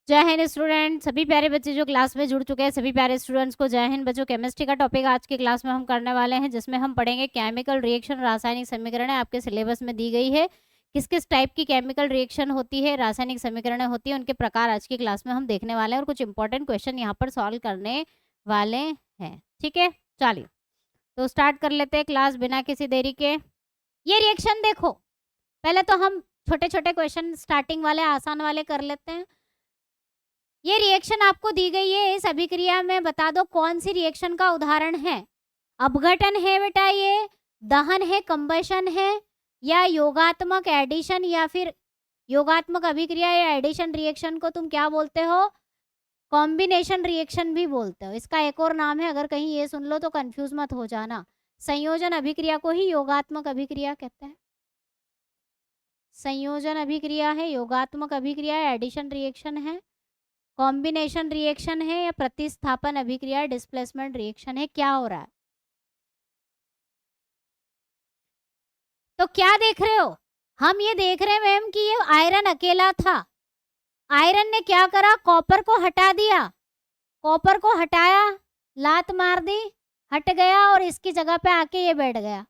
जय हिंद स्टूडेंट, सभी प्यारे बच्चे जो क्लास में जुड़ चुके हैं सभी प्यारे स्टूडेंट्स को जय हिंद बच्चों। केमिस्ट्री का टॉपिक आज की क्लास में हम करने वाले हैं, जिसमें हम पढ़ेंगे केमिकल रिएक्शन। रासायनिक समीकरण आपके सिलेबस में दी गई है। किस किस टाइप की केमिकल रिएक्शन होती है, रासायनिक समीकरण होती है, उनके प्रकार आज की क्लास में हम देखने वाले हैं और कुछ इंपॉर्टेंट क्वेश्चन यहाँ पर सॉल्व करने वाले हैं। ठीक है, चलिए तो स्टार्ट कर लेते हैं क्लास बिना किसी देरी के। ये रिएक्शन देखो, पहले तो हम छोटे छोटे क्वेश्चन स्टार्टिंग वाले आसान वाले कर लेते हैं। ये रिएक्शन आपको दी गई है, इस अभिक्रिया में बता दो कौन सी रिएक्शन का उदाहरण है। अपघटन है बेटा, ये दहन है, कंबशन है, या योगात्मक एडिशन, या फिर योगात्मक अभिक्रिया या एडिशन रिएक्शन को तुम क्या बोलते हो? कॉम्बिनेशन रिएक्शन भी बोलते हो। इसका एक और नाम है, अगर कहीं ये सुन लो तो कंफ्यूज मत हो जाना। संयोजन अभिक्रिया को ही योगात्मक अभिक्रिया कहते हैं। संयोजन अभिक्रिया है, योगात्मक अभिक्रिया है, एडिशन रिएक्शन है, कॉम्बिनेशन रिएक्शन है, या प्रतिस्थापन अभिक्रिया, डिस्प्लेसमेंट रिएक्शन है। क्या हो रहा है? तो क्या देख रहे हो? हम ये देख रहे हैं मैम कि ये आयरन अकेला था। आयरन ने क्या करा? कॉपर को हटा दिया। कॉपर को हटाया, लात मार दी, हट गया और इसकी जगह पे आके ये बैठ गया।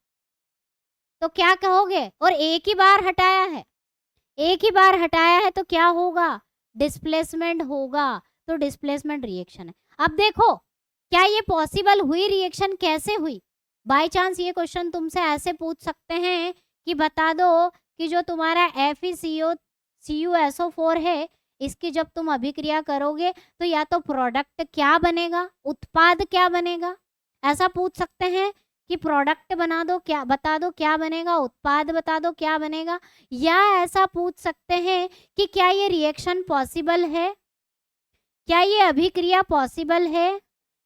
तो क्या कहोगे? और एक ही बार हटाया है, एक ही बार हटाया है तो क्या होगा? डिस्प्लेसमेंट होगा। तो डिस्प्लेसमेंट रिएक्शन है। अब देखो, क्या ये पॉसिबल हुई? रिएक्शन कैसे हुई? बाय चांस ये क्वेश्चन तुमसे ऐसे पूछ सकते हैं कि बता दो कि जो तुम्हारा FeCuSO4 है, इसकी जब तुम अभिक्रिया करोगे तो या तो प्रोडक्ट क्या बनेगा, उत्पाद क्या बनेगा। ऐसा पूछ सकते हैं कि प्रोडक्ट बना दो, क्या बता दो क्या बनेगा, उत्पाद बता दो क्या बनेगा। या ऐसा पूछ सकते हैं कि क्या ये रिएक्शन पॉसिबल है, क्या ये अभिक्रिया पॉसिबल है,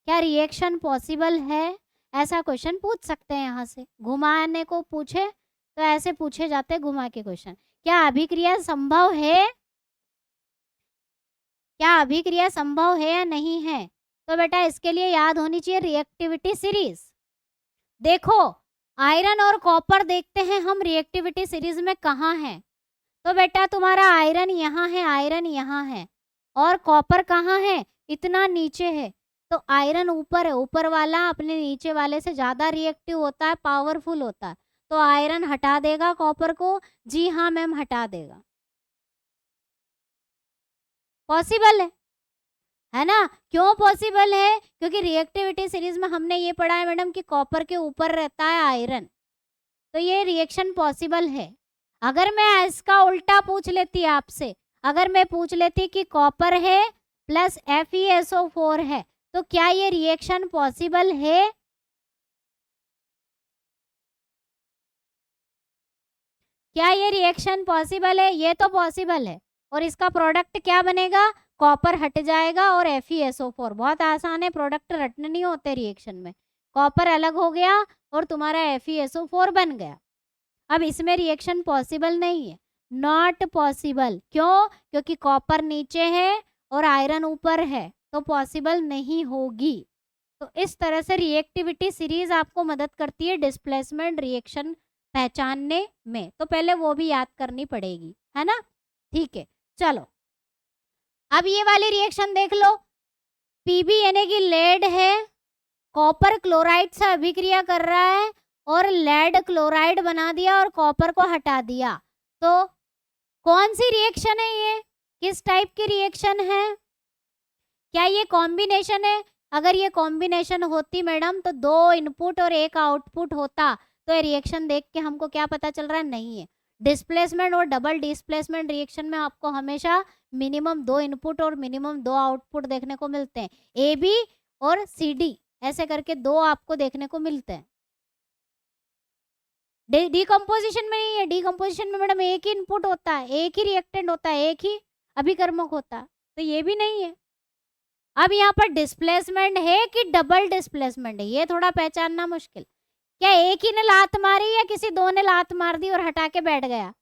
क्या रिएक्शन पॉसिबल है। ऐसा क्वेश्चन पूछ सकते हैं। यहाँ से घुमाने को पूछे तो ऐसे पूछे जाते हैं घुमा के क्वेश्चन। क्या अभिक्रिया संभव है, क्या अभिक्रिया संभव है या नहीं है? तो बेटा इसके लिए याद होनी चाहिए रिएक्टिविटी सीरीज। देखो, आयरन और कॉपर देखते हैं हम रिएक्टिविटी सीरीज में कहाँ है। तो बेटा तुम्हारा आयरन यहाँ है, आयरन यहाँ है, और कॉपर कहाँ है? इतना नीचे है। तो आयरन ऊपर है, ऊपर वाला अपने नीचे वाले से ज्यादा रिएक्टिव होता है, पावरफुल होता है। तो आयरन हटा देगा कॉपर को। जी हाँ मैम, हटा देगा। पॉसिबल है ना? क्यों पॉसिबल है? क्योंकि रिएक्टिविटी सीरीज में हमने ये पढ़ा है मैडम कि कॉपर के ऊपर रहता है आयरन। तो ये रिएक्शन पॉसिबल है। अगर मैं इसका उल्टा पूछ लेती आपसे, अगर मैं पूछ लेती कि कॉपर है प्लस FeSO4 है, तो क्या ये रिएक्शन पॉसिबल है? क्या ये रिएक्शन पॉसिबल है? ये तो पॉसिबल है। और इसका प्रोडक्ट क्या बनेगा? कॉपर हट जाएगा और FeSO4। बहुत आसान है, प्रोडक्ट रटने नहीं होते रिएक्शन में। कॉपर अलग हो गया और तुम्हारा FeSO4 बन गया। अब इसमें रिएक्शन पॉसिबल नहीं है, नॉट पॉसिबल। क्यों? क्योंकि कॉपर नीचे है और आयरन ऊपर है, तो पॉसिबल नहीं होगी। तो इस तरह से रिएक्टिविटी सीरीज आपको मदद करती है डिस्प्लेसमेंट रिएक्शन पहचानने में। तो पहले वो भी याद करनी पड़ेगी, है ना? ठीक है, चलो अब ये वाली रिएक्शन देख लो। पीबी यानी कि लेड है, कॉपर क्लोराइड से अभिक्रिया कर रहा है और लेड क्लोराइड बना दिया और कॉपर को हटा दिया। तो कौन सी रिएक्शन है ये? किस टाइप की रिएक्शन है? क्या ये कॉम्बिनेशन है? अगर ये कॉम्बिनेशन होती मैडम तो 2 इनपुट और 1 आउटपुट होता। तो ये रिएक्शन देख के हमको क्या पता चल रहा है? नहीं है। डिस्प्लेसमेंट और डबल डिस्प्लेसमेंट रिएक्शन में आपको हमेशा मिनिमम 2 इनपुट और मिनिमम 2 आउटपुट देखने को मिलते हैं। AB और CD ऐसे करके 2 आपको देखने को मिलते हैं। डिकम्पोजिशन में नहीं है। डिकम्पोजिशन में मैडम एक ही इनपुट होता है, एक ही रिएक्टेंट होता है, एक ही अभिकर्मक होता है। तो ये भी नहीं है। अब यहाँ पर डिस्प्लेसमेंट है कि डबल डिस्प्लेसमेंट है, ये थोड़ा पहचानना मुश्किल। क्या एक ही ने लात मारी या किसी 2 ने लात मार दी और हटा के बैठ गया?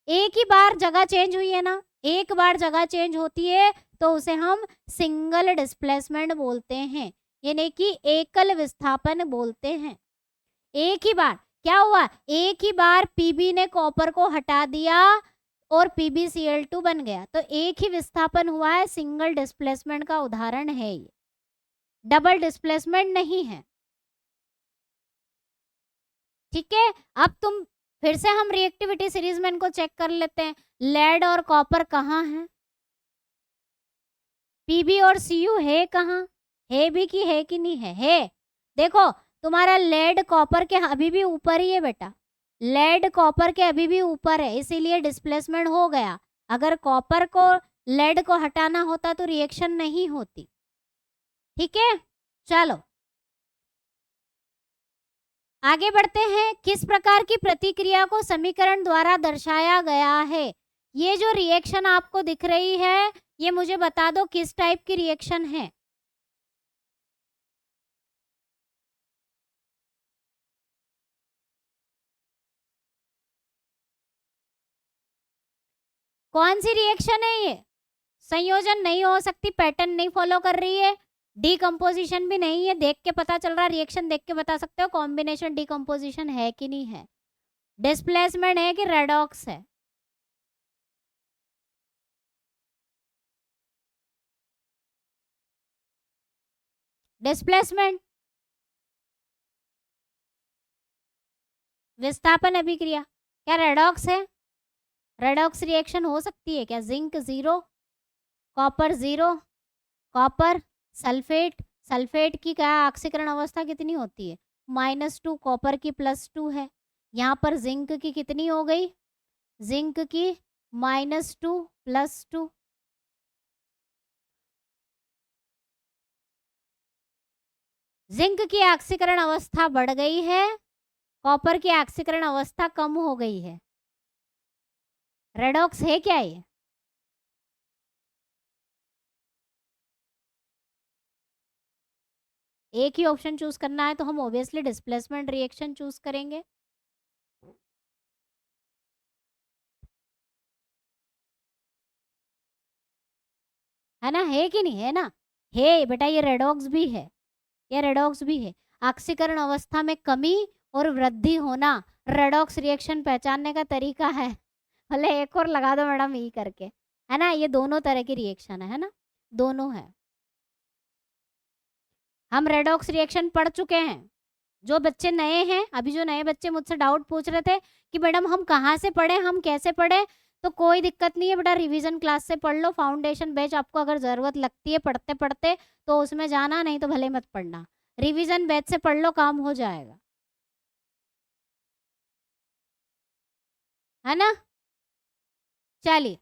एक ही बार जगह चेंज हुई है ना। एक बार जगह चेंज होती है तो उसे हम सिंगल डिस्प्लेसमेंट बोलते हैं, यानी कि एकल विस्थापन बोलते हैं। एक ही बार क्या हुआ? एक ही बार पीबी ने कॉपर को हटा दिया और PbCl2 बन गया। तो एक ही विस्थापन हुआ है, सिंगल डिस्प्लेसमेंट का उदाहरण है ये, डबल डिस्प्लेसमेंट नहीं है। ठीक है, अब तुम फिर से हम रिएक्टिविटी सीरीज में इनको चेक कर लेते हैं। लेड और कॉपर कहाँ है? Pb और Cu है कहाँ? है भी कि है कि नहीं है? है। देखो तुम्हारा लेड कॉपर के अभी भी ऊपर ही है बेटा, लेड कॉपर के अभी भी ऊपर है, इसीलिए डिस्प्लेसमेंट हो गया। अगर कॉपर को लेड को हटाना होता तो रिएक्शन नहीं होती। ठीक है, चलो आगे बढ़ते हैं। किस प्रकार की प्रतिक्रिया को समीकरण द्वारा दर्शाया गया है? ये जो रिएक्शन आपको दिख रही है, ये मुझे बता दो किस टाइप की रिएक्शन है? कौन सी रिएक्शन है ये? संयोजन नहीं हो सकती, पैटर्न नहीं फॉलो कर रही है, डीकंपोजिशन भी नहीं है। देख के पता चल रहा, रिएक्शन देख के बता सकते हो कॉम्बिनेशन डीकंपोजिशन है कि नहीं है, डिस्प्लेसमेंट है कि रेडॉक्स है। डिस्प्लेसमेंट। विस्थापन अभिक्रिया क्या रेडॉक्स है? रेडॉक्स रिएक्शन हो सकती है क्या? Zinc 0, copper 0, copper sulphate, sulphate की क्या ऑक्सीकरण अवस्था कितनी होती है? -2, कॉपर की +2 है। यहाँ पर जिंक की कितनी हो गई? जिंक की -2 +2। जिंक की ऑक्सीकरण अवस्था बढ़ गई है, कॉपर की ऑक्सीकरण अवस्था कम हो गई है। रेडॉक्स है क्या ये? एक ही ऑप्शन चूज करना है तो हम ऑब्वियसली डिस्प्लेसमेंट रिएक्शन चूज करेंगे। है ना, है कि नहीं है ना? है बेटा, ये रेडॉक्स भी है, ये रेडॉक्स भी है। ऑक्सीकरण अवस्था में कमी और वृद्धि होना रेडॉक्स रिएक्शन पहचानने का तरीका है। भले एक और लगा दो मैडम ई करके, है ना? ये दोनों तरह की रिएक्शन है ना, दोनों है। हम रेडॉक्स रिएक्शन पढ़ चुके हैं। जो बच्चे नए हैं, अभी जो नए बच्चे मुझसे डाउट पूछ रहे थे कि मैडम हम कहाँ से पढ़े, हम कैसे पढ़े, तो कोई दिक्कत नहीं है बेटा, रिवीजन क्लास से पढ़ लो। फाउंडेशन बैच आपको अगर ज़रूरत लगती है पढ़ते पढ़ते तो उसमें जाना, नहीं तो भले मत पढ़ना। रिवीजन बैच से पढ़ लो, काम हो जाएगा, है ना? चलिए,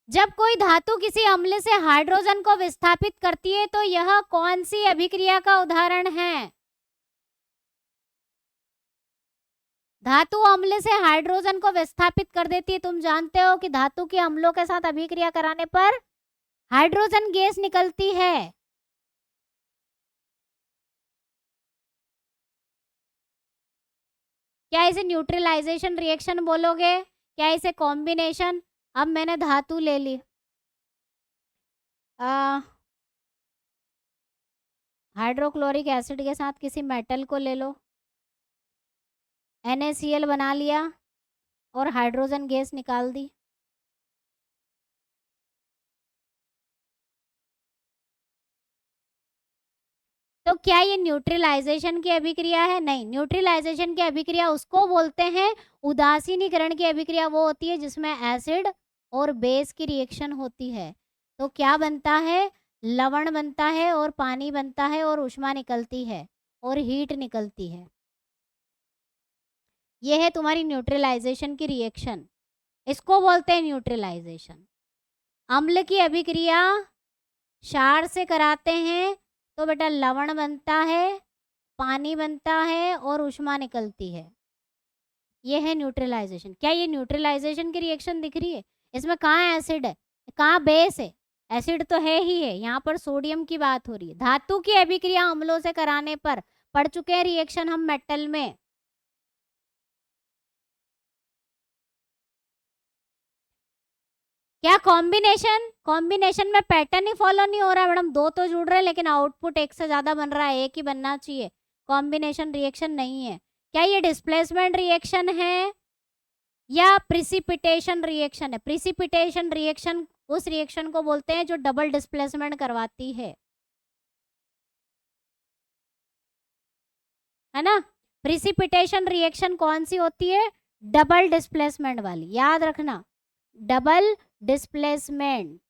जब कोई धातु किसी अम्ल से हाइड्रोजन को विस्थापित करती है तो यह कौन सी अभिक्रिया का उदाहरण है? धातु अम्ल से हाइड्रोजन को विस्थापित कर देती है। तुम जानते हो कि धातु के अम्लों के साथ अभिक्रिया कराने पर हाइड्रोजन गैस निकलती है। क्या इसे न्यूट्रलाइजेशन रिएक्शन बोलोगे? क्या इसे कॉम्बिनेशन? अब मैंने धातु ले ली, हाइड्रोक्लोरिक एसिड के साथ किसी मेटल को ले लो, NaCl बना लिया और हाइड्रोजन गैस निकाल दी। तो क्या ये न्यूट्रलाइजेशन की अभिक्रिया है? नहीं, न्यूट्रलाइजेशन की अभिक्रिया उसको बोलते हैं, उदासीनीकरण की अभिक्रिया वो होती है जिसमें एसिड और बेस की रिएक्शन होती है। तो क्या बनता है? लवण बनता है और पानी बनता है और ऊष्मा निकलती है और हीट निकलती है। ये है तुम्हारी न्यूट्रलाइजेशन की रिएक्शन, इसको बोलते हैं न्यूट्रलाइजेशन। अम्ल की अभिक्रिया क्षार से कराते हैं तो बेटा लवण बनता है, पानी बनता है और ऊष्मा निकलती है। ये है न्यूट्रलाइजेशन। क्या ये न्यूट्रलाइजेशन की रिएक्शन दिख रही है? इसमें कहाँ एसिड है, कहाँ बेस है? एसिड तो है ही है, यहाँ पर सोडियम की बात हो रही है। धातु की अभिक्रिया अम्लों से कराने पर पढ़ चुके हैं रिएक्शन हम मेटल में। क्या कॉम्बिनेशन? कॉम्बिनेशन में पैटर्न ही फॉलो नहीं हो रहा मैडम, दो तो जुड़ रहे हैं लेकिन आउटपुट एक से ज्यादा बन रहा है, एक ही बनना चाहिए। कॉम्बिनेशन रिएक्शन नहीं है। क्या ये डिस्प्लेसमेंट रिएक्शन है? या प्रिसिपिटेशन रिएक्शन है। प्रिसिपिटेशन रिएक्शन उस रिएक्शन को बोलते हैं जो डबल डिस्प्लेसमेंट करवाती है ना। प्रिसिपिटेशन रिएक्शन कौन सी होती है? डबल डिस्प्लेसमेंट वाली, याद रखना। डबल डिस्प्लेसमेंट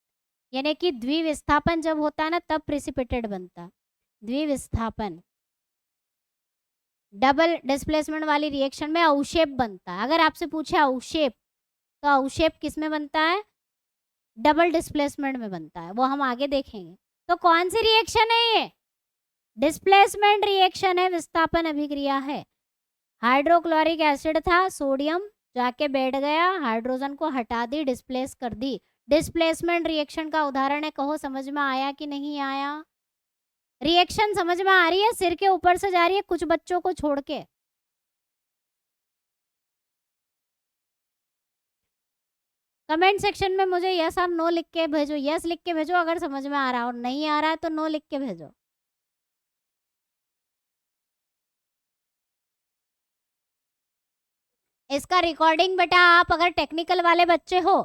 यानी कि द्विविस्थापन जब होता है ना तब प्रिसिपिटेट बनता है। द्विविस्थापन डबल डिस्प्लेसमेंट वाली रिएक्शन में अवक्षेप बनता है। अगर आपसे पूछे अवक्षेप, तो अवक्षेप किस में बनता है? डबल डिस्प्लेसमेंट में बनता है, वो हम आगे देखेंगे। तो कौन सी रिएक्शन है ये? डिस्प्लेसमेंट रिएक्शन है, विस्थापन अभिक्रिया है। हाइड्रोक्लोरिक एसिड था, सोडियम जाके बैठ गया, हाइड्रोजन को हटा दी, डिस्प्लेस कर दी। डिस्प्लेसमेंट रिएक्शन का उदाहरण है। कहो समझ में आया कि नहीं आया? रिएक्शन समझ में आ रही है? सिर के ऊपर से जा रही है कुछ बच्चों को छोड़ के। कमेंट सेक्शन में मुझे यस और नो लिख के भेजो। यस लिख के भेजो अगर समझ में आ रहा है, और नहीं आ रहा है तो नो लिख के भेजो। इसका रिकॉर्डिंग बेटा आप अगर टेक्निकल वाले बच्चे हो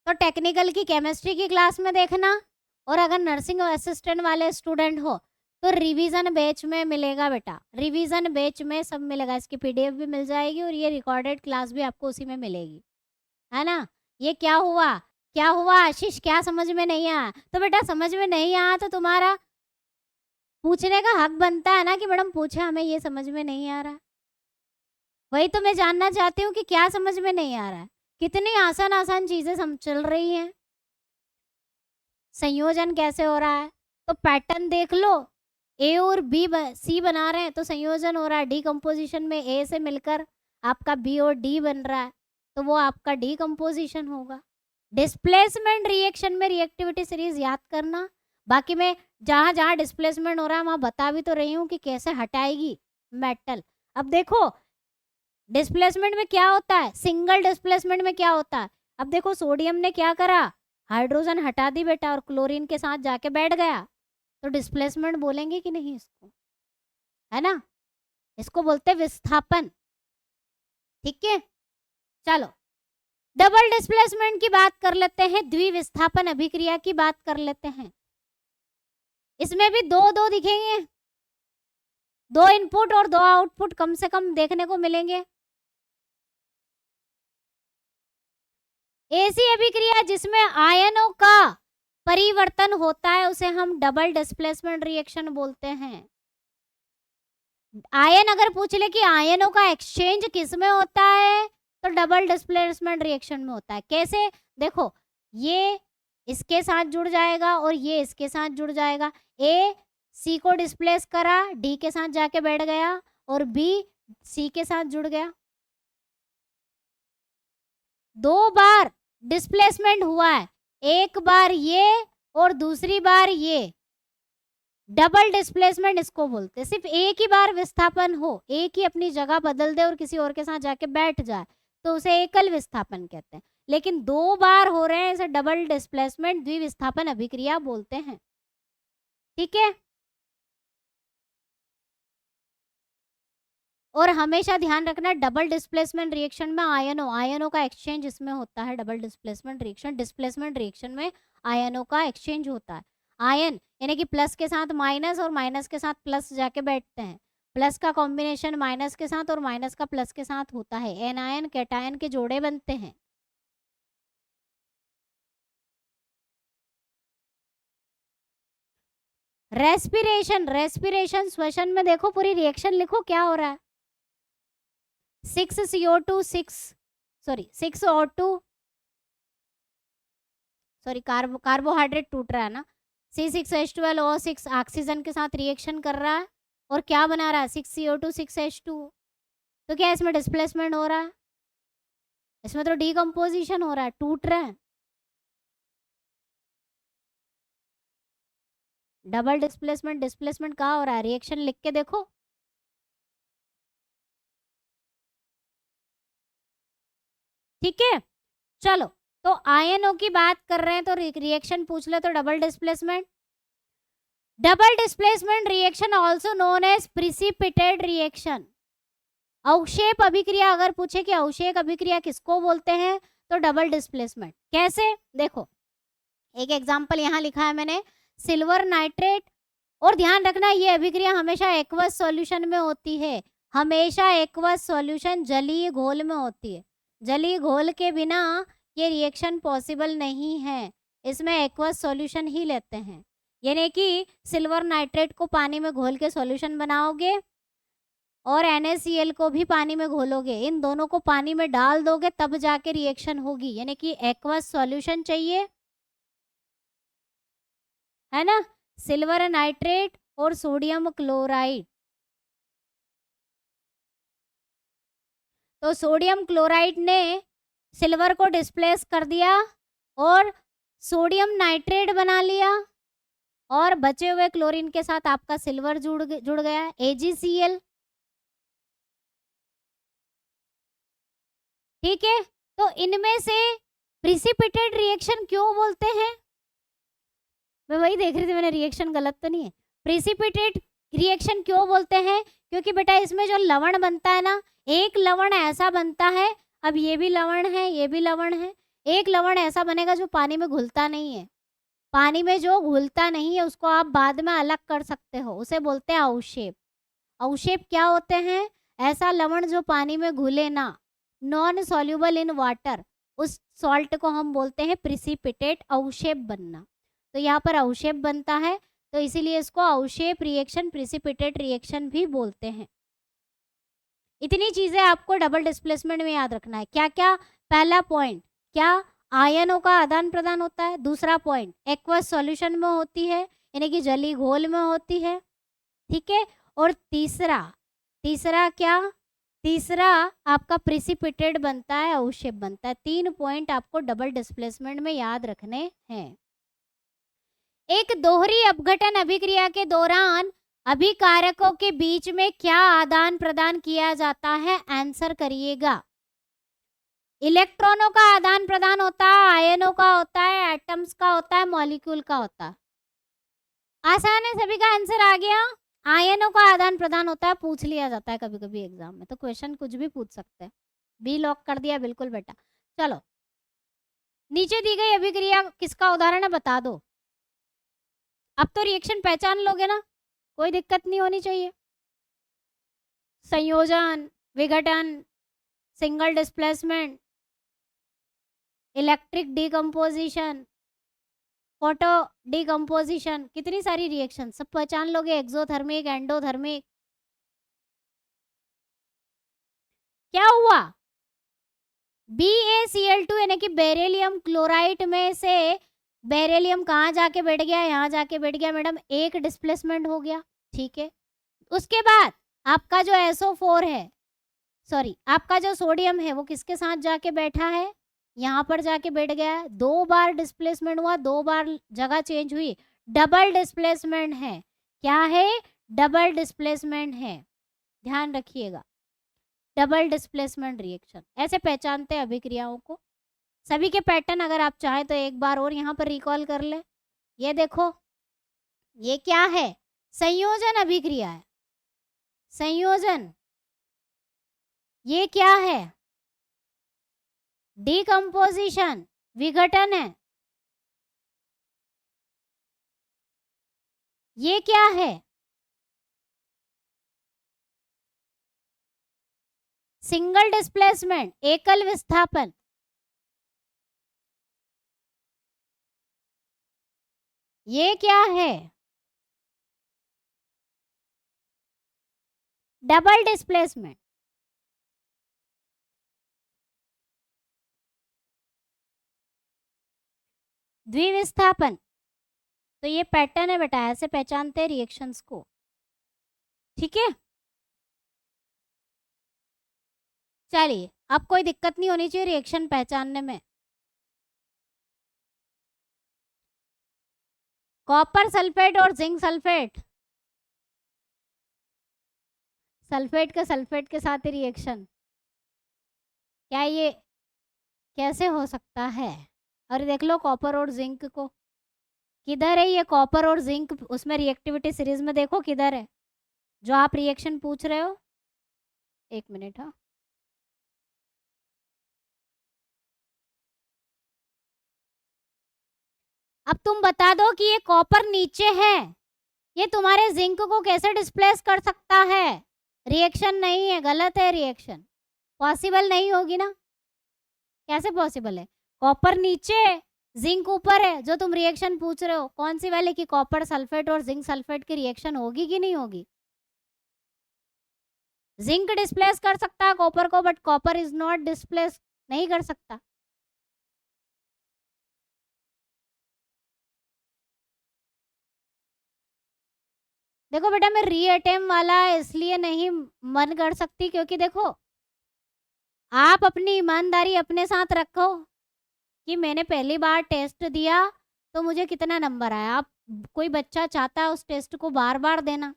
तो टेक्निकल की केमिस्ट्री की क्लास में देखना, और अगर नर्सिंग असिस्टेंट वाले स्टूडेंट हो तो रिवीजन बैच में मिलेगा बेटा। रिवीजन बैच में सब मिलेगा, इसकी पीडीएफ भी मिल जाएगी और ये रिकॉर्डेड क्लास भी आपको उसी में मिलेगी, है ना। ये क्या हुआ, क्या हुआ आशीष, क्या समझ में नहीं आया? तो बेटा समझ में नहीं आया तो तुम्हारा पूछने का हक बनता है ना कि मैडम पूछे, हमें ये समझ में नहीं आ रहा। वही तो मैं जानना चाहती हूँ कि क्या समझ में नहीं आ रहा है। कितनी आसान आसान चीजें सम चल रही हैं। संयोजन कैसे हो रहा है तो पैटर्न देख लो। ए और बी सी बना रहे हैं तो संयोजन हो रहा है। डीकम्पोजिशन में ए से मिलकर आपका बी और डी बन रहा है तो वो आपका डीकम्पोजिशन होगा। डिस्प्लेसमेंट रिएक्शन में रिएक्टिविटी सीरीज याद करना। बाकी मैं जहाँ जहाँ डिस्प्लेसमेंट हो रहा है वहाँ बता भी तो रही हूँ कि कैसे हटाएगी मेटल। अब देखो डिस्प्लेसमेंट में क्या होता है, सिंगल डिस्प्लेसमेंट में क्या होता है। अब देखो सोडियम ने क्या करा, हाइड्रोजन हटा दी बेटा और क्लोरीन के साथ जाके बैठ गया, तो डिस्प्लेसमेंट बोलेंगे कि नहीं इसको, है ना। इसको बोलते हैं विस्थापन। ठीक है, चलो डबल डिस्प्लेसमेंट की बात कर लेते हैं, द्विविस्थापन अभिक्रिया की बात कर लेते हैं। इसमें भी दो दो दिखेंगे, दो इनपुट और दो आउटपुट कम से कम देखने को मिलेंगे। ऐसी अभिक्रिया जिसमें आयनों का परिवर्तन होता है उसे हम डबल डिस्प्लेसमेंट रिएक्शन बोलते हैं। आयन अगर पूछ ले कि आयनों का एक्सचेंज किस में होता है तो डबल डिस्प्लेसमेंट रिएक्शन में होता है। कैसे, देखो ये इसके साथ जुड़ जाएगा और ये इसके साथ जुड़ जाएगा। ए सी को डिस्प्लेस करा, डी के साथ जाके बैठ गया, और बी सी के साथ जुड़ गया। दो बार डिस्प्लेसमेंट हुआ है, एक बार ये और दूसरी बार ये, डबल डिस्प्लेसमेंट इसको बोलते हैं। सिर्फ एक ही बार विस्थापन हो, एक ही अपनी जगह बदल दे और किसी और के साथ जाके बैठ जाए तो उसे एकल विस्थापन कहते हैं। लेकिन दो बार हो रहे हैं इसे डबल डिस्प्लेसमेंट द्विविस्थापन अभिक्रिया बोलते हैं। ठीक है, और हमेशा ध्यान रखना डबल डिस्प्लेसमेंट रिएक्शन में आयनों का एक्सचेंज इसमें होता है। डबल डिस्प्लेसमेंट रिएक्शन में आयनों का एक्सचेंज होता है। आयन यानी कि प्लस के साथ माइनस और माइनस के साथ प्लस जाके बैठते हैं। प्लस का कॉम्बिनेशन माइनस के साथ और माइनस का प्लस के साथ होता है। एनायन कैटायन के जोड़े बनते हैं। रेस्पिरेशन श्वसन में देखो पूरी रिएक्शन लिखो क्या हो रहा है। 6 CO2 6 O2 सॉरी कार्बोहाइड्रेट टूट रहा है ना। C6H12O6 ऑक्सीजन के साथ रिएक्शन कर रहा है और क्या बना रहा है 6 CO2 6 H2। तो क्या इसमें डिस्प्लेसमेंट हो रहा है? इसमें तो डीकम्पोजिशन हो रहा है, टूट रहे हैं। डबल डिस्प्लेसमेंट कहाँ हो रहा है, रिएक्शन लिख के देखो। ठीक है, चलो तो आयनों की बात कर रहे हैं तो रिएक्शन पूछ ले तो double displacement reaction also known as precipitated reaction. अवक्षेप अभिक्रिया अगर पूछे कि अवक्षेप अभिक्रिया किसको बोलते हैं तो डबल डिस्प्लेसमेंट। कैसे, देखो एक एग्जाम्पल यहाँ लिखा है मैंने, सिल्वर नाइट्रेट। और ध्यान रखना ये अभिक्रिया हमेशा एक्वस सॉल्यूशन में होती है, हमेशा एक्वस सॉल्यूशन जलीय घोल में होती है। जलीय घोल के बिना ये रिएक्शन पॉसिबल नहीं है, इसमें एक्वस सॉल्यूशन ही लेते हैं। यानी कि सिल्वर नाइट्रेट को पानी में घोल के सॉल्यूशन बनाओगे और NaCl को भी पानी में घोलोगे, इन दोनों को पानी में डाल दोगे तब जाके रिएक्शन होगी। यानी कि एक्वस सॉल्यूशन चाहिए, है ना, सिल्वर नाइट्रेट और सोडियम क्लोराइड। तो सोडियम क्लोराइड ने सिल्वर को डिस्प्लेस कर दिया और सोडियम नाइट्रेट बना लिया, और बचे हुए क्लोरीन के साथ आपका सिल्वर जुड़ गया AgCl। ठीक है, तो इनमें से प्रिसिपिटेट रिएक्शन क्यों बोलते हैं? मैं वही देख रही थी, मैंने रिएक्शन गलत तो नहीं है। प्रिसिपिटेट रिएक्शन क्यों बोलते हैं? क्योंकि बेटा इसमें जो लवण बनता है ना, एक लवण ऐसा बनता है, अब ये भी लवण है ये भी लवण है, एक लवण ऐसा बनेगा जो पानी में घुलता नहीं है। पानी में जो घुलता नहीं है उसको आप बाद में अलग कर सकते हो, उसे बोलते हैं अवक्षेप। अवक्षेप क्या होते हैं? ऐसा लवण जो पानी में घुले ना, नॉन सॉल्युबल इन वाटर, उस सॉल्ट को हम बोलते हैं प्रिसिपिटेट, अवक्षेप बनना। तो यहाँ पर अवक्षेप बनता है, तो इसीलिए इसको अवक्षेप रिएक्शन, प्रिसिपिटेट रिएक्शन भी बोलते हैं। इतनी चीजें आपको डबल डिस्प्लेसमेंट में याद रखना है। क्या क्या? पहला पॉइंट क्या, आयनों का आदान प्रदान होता है। दूसरा पॉइंट, एक्वस सॉल्यूशन में होती है, यानी कि जली घोल में होती है। ठीक है, और तीसरा क्या, तीसरा आपका प्रिसिपिटेट बनता है, अवक्षेप बनता है। 3 पॉइंट आपको डबल डिस्प्लेसमेंट में याद रखने हैं। एक दोहरी अपघटन अभिक्रिया के दौरान अभिकारकों के बीच में क्या आदान प्रदान किया जाता है? आंसर करिएगा। इलेक्ट्रॉनों का आदान प्रदान होता है, आयनों का होता है, एटम्स का होता है, मॉलिक्यूल का होता है। आसान है, सभी का आंसर आ गया। आयनों का आदान प्रदान होता है, पूछ लिया जाता है कभी कभी एग्जाम में, तो क्वेश्चन कुछ भी पूछ सकते हैं। बी लॉक कर दिया बिल्कुल बेटा। चलो, नीचे दी गई अभिक्रिया किसका उदाहरण है बता दो। अब तो रिएक्शन पहचान लोगे ना, कोई दिक्कत नहीं होनी चाहिए। संयोजन, विघटन, single displacement, electric decomposition, photo decomposition, कितनी सारी रिएक्शन सब पहचान लोगे। Exothermic, endothermic. क्या हुआ? BaCl2 यानी कि बेरिलियम क्लोराइड में से बेरिलियम कहाँ जाके बैठ गया? यहाँ जाके बैठ गया मैडम, एक डिस्प्लेसमेंट हो गया। ठीक है, उसके बाद आपका जो SO4 है, सॉरी आपका जो सोडियम है, वो किसके साथ जाके बैठा है? यहाँ पर जाके बैठ गया है। 2 बार डिस्प्लेसमेंट हुआ, 2 बार जगह चेंज हुई, डबल डिस्प्लेसमेंट है। क्या है? डबल डिस्प्लेसमेंट है, ध्यान रखिएगा। डबल डिस्प्लेसमेंट रिएक्शन ऐसे पहचानते हैं अभिक्रियाओं को। सभी के पैटर्न अगर आप चाहें तो एक बार और यहाँ पर रिकॉल कर ले। ये देखो, ये क्या है? संयोजन अभिक्रिया है, संयोजन। ये क्या है? डिकम्पोजिशन, विघटन है। ये क्या है? सिंगल डिस्प्लेसमेंट, एकल विस्थापन। ये क्या है? Double displacement. द्विविस्थापन। तो ये पैटर्न है बेटा, ऐसे पहचानते हैं रिएक्शंस को। ठीक है, चलिए अब कोई दिक्कत नहीं होनी चाहिए रिएक्शन पहचानने में। कॉपर सल्फेट और जिंक सल्फेट, सल्फेट के साथ रिएक्शन, क्या ये कैसे हो सकता है? और देख लो कॉपर और जिंक को, किधर है ये कॉपर और जिंक? उसमें रिएक्टिविटी सीरीज में देखो किधर है जो आप रिएक्शन पूछ रहे हो। एक मिनट। हाँ, अब तुम बता दो कि ये कॉपर नीचे है, ये तुम्हारे जिंक को कैसे डिस्प्लेस कर सकता है? रिएक्शन नहीं है, गलत है रिएक्शन, पॉसिबल नहीं होगी ना। कैसे पॉसिबल है? कॉपर नीचे है, जिंक ऊपर है। जो तुम रिएक्शन पूछ रहे हो कौन सी वाले की, कॉपर सल्फेट और जिंक सल्फेट की रिएक्शन होगी कि नहीं होगी? जिंक डिस्प्लेस कर सकता है कॉपर को, but copper is not displace, नहीं कर सकता। देखो बेटा, मैं रीअटेम्प वाला इसलिए नहीं मन कर सकती क्योंकि देखो, आप अपनी ईमानदारी अपने साथ रखो कि मैंने पहली बार टेस्ट दिया तो मुझे कितना नंबर आया। आप, कोई बच्चा चाहता है उस टेस्ट को बार बार देना,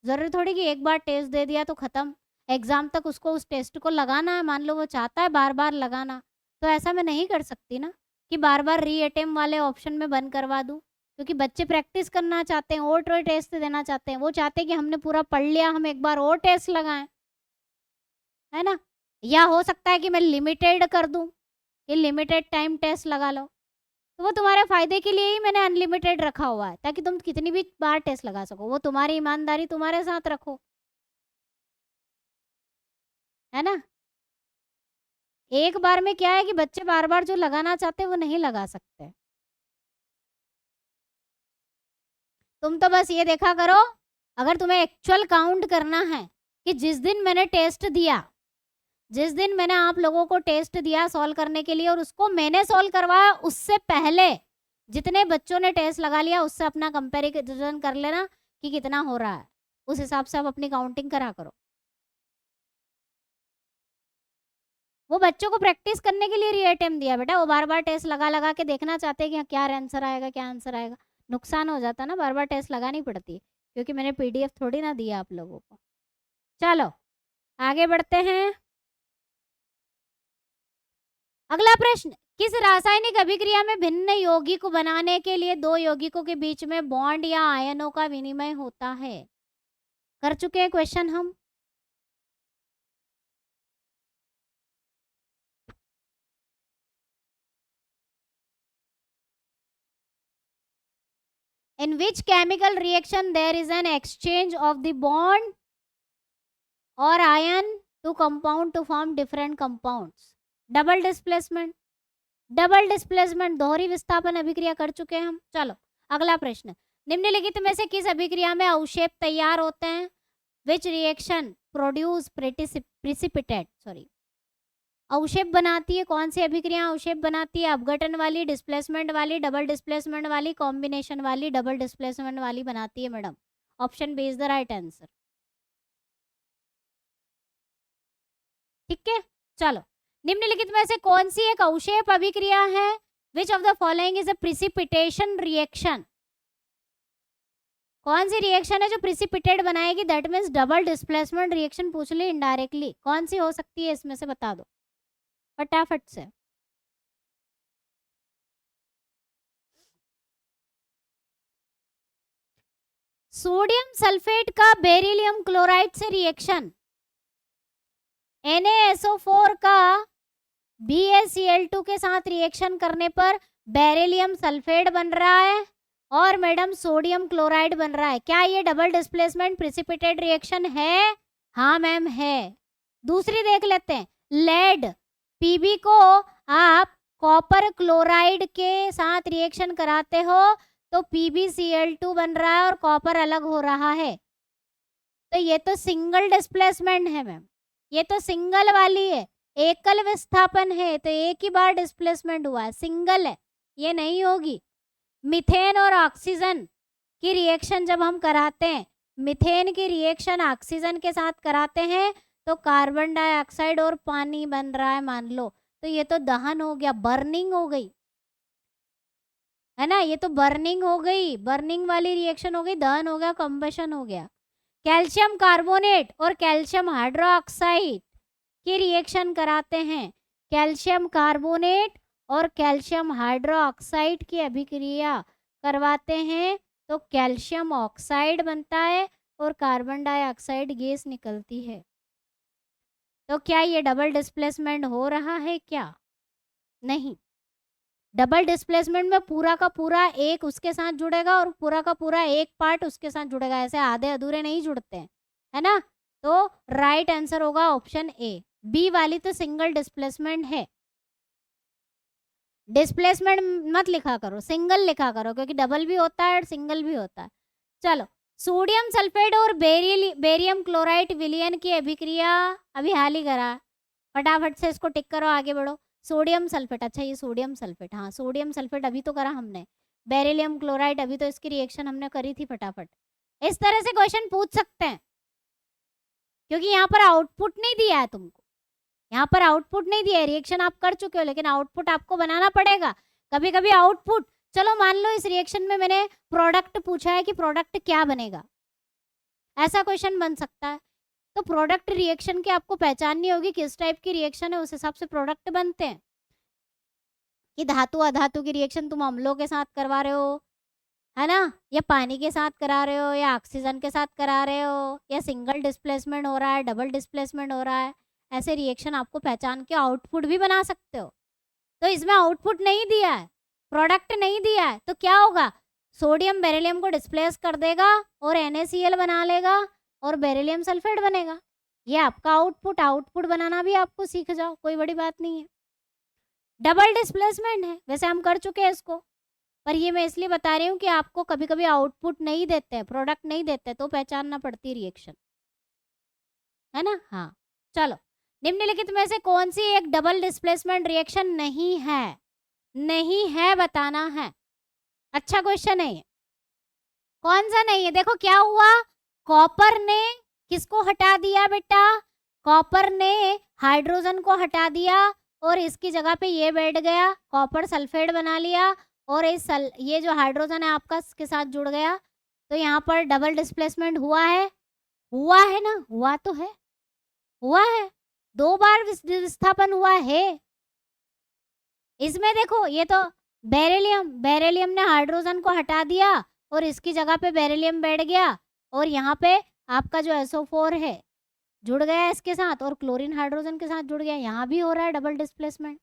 ज़रूरी थोड़ी कि एक बार टेस्ट दे दिया तो ख़त्म, एग्ज़ाम तक उसको उस टेस्ट को लगाना है। मान लो वो चाहता है बार बार लगाना, तो ऐसा मैं नहीं कर सकती ना कि बार बार रीअटेम्प वाले ऑप्शन में बंद करवा दूँ, क्योंकि बच्चे प्रैक्टिस करना चाहते हैं, और टेस्ट देना चाहते हैं। वो चाहते हैं कि हमने पूरा पढ़ लिया, हम एक बार और टेस्ट लगाएं, है ना। या हो सकता है कि मैं लिमिटेड कर दूं कि लिमिटेड टाइम टेस्ट लगा लो, तो वो तुम्हारे फायदे के लिए ही मैंने अनलिमिटेड रखा हुआ है, ताकि तुम कितनी भी बार टेस्ट लगा सको। वो तुम्हारी ईमानदारी तुम्हारे साथ रखो, है ना। एक बार में क्या है कि बच्चे बार बार जो लगाना चाहते हैं वो नहीं लगा सकते। तुम तो बस ये देखा करो, अगर तुम्हें एक्चुअल काउंट करना है कि जिस दिन मैंने टेस्ट दिया, जिस दिन मैंने आप लोगों को टेस्ट दिया सॉल्व करने के लिए और उसको मैंने सॉल्व करवाया, उससे पहले जितने बच्चों ने टेस्ट लगा लिया उससे अपना कंपैरिजन कर लेना कि कितना हो रहा है, उस हिसाब से आप अपनी काउंटिंग करा करो। वो बच्चों को प्रैक्टिस करने के लिए रीअटेम्प दिया बेटा, वो बार बार टेस्ट लगा लगा के देखना चाहते हैं कि क्या आंसर आएगा, क्या आंसर आएगा। नुकसान हो जाता ना, बार बार टेस्ट लगानी पड़ती, क्योंकि मैंने पीडीएफ थोड़ी ना दिया आप लोगों को। चलो आगे बढ़ते हैं। अगला प्रश्न, किस रासायनिक अभिक्रिया में भिन्न यौगिक बनाने के लिए दो यौगिकों के बीच में बॉन्ड या आयनों का विनिमय होता है? कर चुके हैं क्वेश्चन हम। In which chemical reaction there is an exchange of the bond or ion to compound to form different compounds? Double displacement, double displacement, दोहरी विस्थापन अभिक्रिया कर चुके हैं हम। चलो अगला प्रश्न, निम्नलिखित में से किस अभिक्रिया में अवक्षेप तैयार होते हैं? Which reaction produce precipitate, sorry, अवक्षेप बनाती है? कौन सी अभिक्रिया अवक्षेप बनाती है? अपघटन वाली, डिस्प्लेसमेंट वाली, डबल डिस्प्लेसमेंट वाली, कॉम्बिनेशन वाली? डबल डिस्प्लेसमेंट वाली बनाती है madam. Option B is the right answer. ठीक है, चलो, निम्नलिखित में से कौन सी एक अवक्षेप अभिक्रिया है? Which of the following is a precipitation reaction? कौन सी रिएक्शन है जो प्रिसिपिटेट बनाएगी? That means double displacement reaction पूछ ली इनडायरेक्टली, कौन सी हो सकती है इसमें से बता दो फटाफट से। सोडियम सल्फेट का बेरिलियम क्लोराइड से रिएक्शन, NaSO4 का BaCl2 के साथ रिएक्शन करने पर बेरिलियम सल्फेट बन रहा है और मैडम सोडियम क्लोराइड बन रहा है। क्या ये डबल डिस्प्लेसमेंट प्रिसिपिटेट रिएक्शन है? हाँ मैम है। दूसरी देख लेते हैं, लेड Pb को आप कॉपर क्लोराइड के साथ रिएक्शन कराते हो तो PbCl2 बन रहा है और कॉपर अलग हो रहा है, तो ये तो सिंगल डिस्प्लेसमेंट है मैम, ये तो सिंगल वाली है, एकल विस्थापन है, तो एक ही बार डिस्प्लेसमेंट हुआ है, सिंगल है, ये नहीं होगी। मीथेन और ऑक्सीजन की रिएक्शन जब हम कराते हैं, मीथेन की रिएक्शन ऑक्सीजन के साथ कराते हैं तो कार्बन डाइऑक्साइड और पानी बन रहा है मान लो, तो ये तो दहन हो गया, बर्निंग हो गई, है ना। ये तो बर्निंग हो गई, बर्निंग वाली रिएक्शन हो गई, दहन हो गया, कंबशन हो गया। कैल्शियम कार्बोनेट और कैल्शियम हाइड्रोक्साइड की रिएक्शन कराते हैं, कैल्शियम कार्बोनेट और कैल्शियम हाइड्रोक्साइड की अभिक्रिया करवाते हैं तो कैल्शियम ऑक्साइड बनता है और कार्बन डाइऑक्साइड गैस निकलती है। तो क्या ये डबल डिस्प्लेसमेंट हो रहा है क्या? नहीं। डबल डिस्प्लेसमेंट में पूरा का पूरा एक उसके साथ जुड़ेगा और पूरा का पूरा एक पार्ट उसके साथ जुड़ेगा, ऐसे आधे अधूरे नहीं जुड़ते हैं, है ना? तो राइट आंसर होगा ऑप्शन ए। बी वाली तो सिंगल डिस्प्लेसमेंट है। डिस्प्लेसमेंट मत लिखा करो, सिंगल लिखा करो, क्योंकि डबल भी होता है और सिंगल भी होता है। चलो, सोडियम सल्फेट और बेरियम क्लोराइड विलयन की अभिक्रिया अभी हाल ही करा, फटाफट से इसको टिक करो, आगे बढ़ो। सोडियम सल्फेट, अच्छा ये सोडियम सल्फेट, हाँ सोडियम सल्फेट अभी तो करा हमने। बेरिलियम क्लोराइड अभी तो इसकी रिएक्शन हमने करी थी फटाफट। इस तरह से क्वेश्चन पूछ सकते हैं, क्योंकि यहाँ पर आउटपुट नहीं दिया है तुमको, यहाँ पर आउटपुट नहीं दिया है, रिएक्शन आप कर चुके हो, लेकिन आउटपुट आपको बनाना पड़ेगा। कभी कभी आउटपुट, चलो मान लो इस रिएक्शन में मैंने प्रोडक्ट पूछा है कि प्रोडक्ट क्या बनेगा, ऐसा क्वेश्चन बन सकता है। तो प्रोडक्ट रिएक्शन की आपको पहचाननी होगी, किस टाइप की रिएक्शन है, उस हिसाब से प्रोडक्ट बनते हैं। कि धातु अधातु की रिएक्शन तुम अम्लों के साथ करवा रहे हो, है ना, या पानी के साथ करा रहे हो, या ऑक्सीजन के साथ करा रहे हो, या सिंगल डिस्प्लेसमेंट हो रहा है, डबल डिस्प्लेसमेंट हो रहा है, ऐसे रिएक्शन आपको पहचान के आउटपुट भी बना सकते हो। तो इसमें आउटपुट नहीं दिया है, प्रोडक्ट नहीं दिया है, तो क्या होगा, सोडियम बेरिलियम को डिस्प्लेस कर देगा और NaCl बना लेगा और बेरिलियम सल्फेट बनेगा। ये आपका आउटपुट, आउटपुट बनाना भी आपको सीख जाओ, कोई बड़ी बात नहीं है। डबल डिस्प्लेसमेंट है, वैसे हम कर चुके हैं इसको, पर ये मैं इसलिए बता रही हूँ कि आपको कभी कभी आउटपुट नहीं देते हैं, प्रोडक्ट नहीं देते हैं, तो पहचानना पड़ती है रिएक्शन, है ना। हाँ, चलो, निम्नलिखित में से कौन सी एक डबल डिस्प्लेसमेंट रिएक्शन नहीं है? नहीं है बताना है। अच्छा क्वेश्चन है ये। कौन सा नहीं है? देखो क्या हुआ, कॉपर ने किसको हटा दिया बेटा, कॉपर ने हाइड्रोजन को हटा दिया और इसकी जगह पे ये बैठ गया, कॉपर सल्फेट बना लिया, और ये जो हाइड्रोजन है आपका इसके साथ जुड़ गया, तो यहाँ पर डबल डिस्प्लेसमेंट हुआ है, हुआ है ना, हुआ तो है, हुआ है, 2 बार विस्थापन हुआ है। इसमें देखो ये तो बेरिलियम ने हाइड्रोजन को हटा दिया और इसकी जगह पे बेरिलियम बैठ गया, और यहाँ पे आपका जो SO4 है जुड़ गया इसके साथ, और क्लोरीन हाइड्रोजन के साथ जुड़ गया, यहाँ भी हो रहा है डबल डिस्प्लेसमेंट।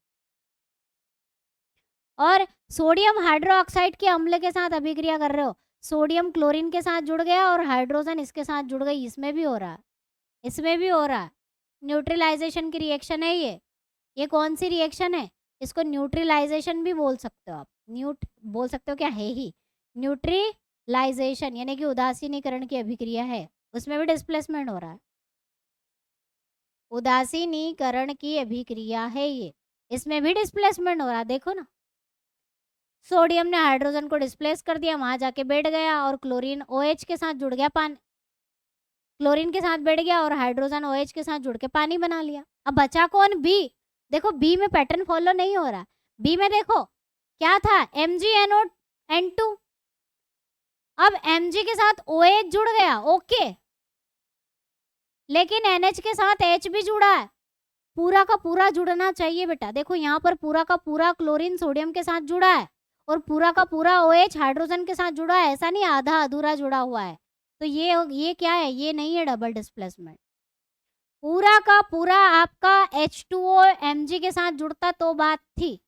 और सोडियम हाइड्रोक्साइड के अम्ल के साथ अभिक्रिया कर रहे हो, सोडियम क्लोरीन के साथ जुड़ गया और हाइड्रोजन इसके साथ जुड़ गई, इसमें भी हो रहा है, इसमें भी हो रहा है। न्यूट्रलाइजेशन की रिएक्शन है ये कौन सी रिएक्शन है? इसको न्यूट्रलाइजेशन भी बोल सकते हो आप, बोल सकते हो, क्या है ही, न्यूट्रलाइजेशन यानी कि उदासीनीकरण की अभिक्रिया है, उसमें भी डिस्प्लेसमेंट हो रहा है, उदासीनीकरण की अभिक्रिया है ये, इसमें भी डिस्प्लेसमेंट हो रहा है। देखो ना, सोडियम ने हाइड्रोजन को डिस्प्लेस कर दिया, वहां जाके बैठ गया और क्लोरीन OH के साथ जुड़ गया, पानी क्लोरीन के साथ बैठ गया और हाइड्रोजन OH के साथ जुड़ के पानी बना लिया। अब बचा कौन? बी। देखो बी में पैटर्न फॉलो नहीं हो रहा, बी में देखो क्या था, MgNO2, अब Mg के साथ OH जुड़ गया, ओके, लेकिन NH के साथ H भी जुड़ा है, पूरा का पूरा जुड़ना चाहिए बेटा। देखो यहाँ पर पूरा का पूरा क्लोरीन सोडियम के साथ जुड़ा है और पूरा का पूरा OH हाइड्रोजन के साथ जुड़ा है, ऐसा नहीं आधा अधूरा जुड़ा हुआ है। तो ये क्या है, ये नहीं है डबल डिस्प्लेसमेंट, पूरा का पूरा आपका H2O Mg के साथ जुड़ता तो बात थी,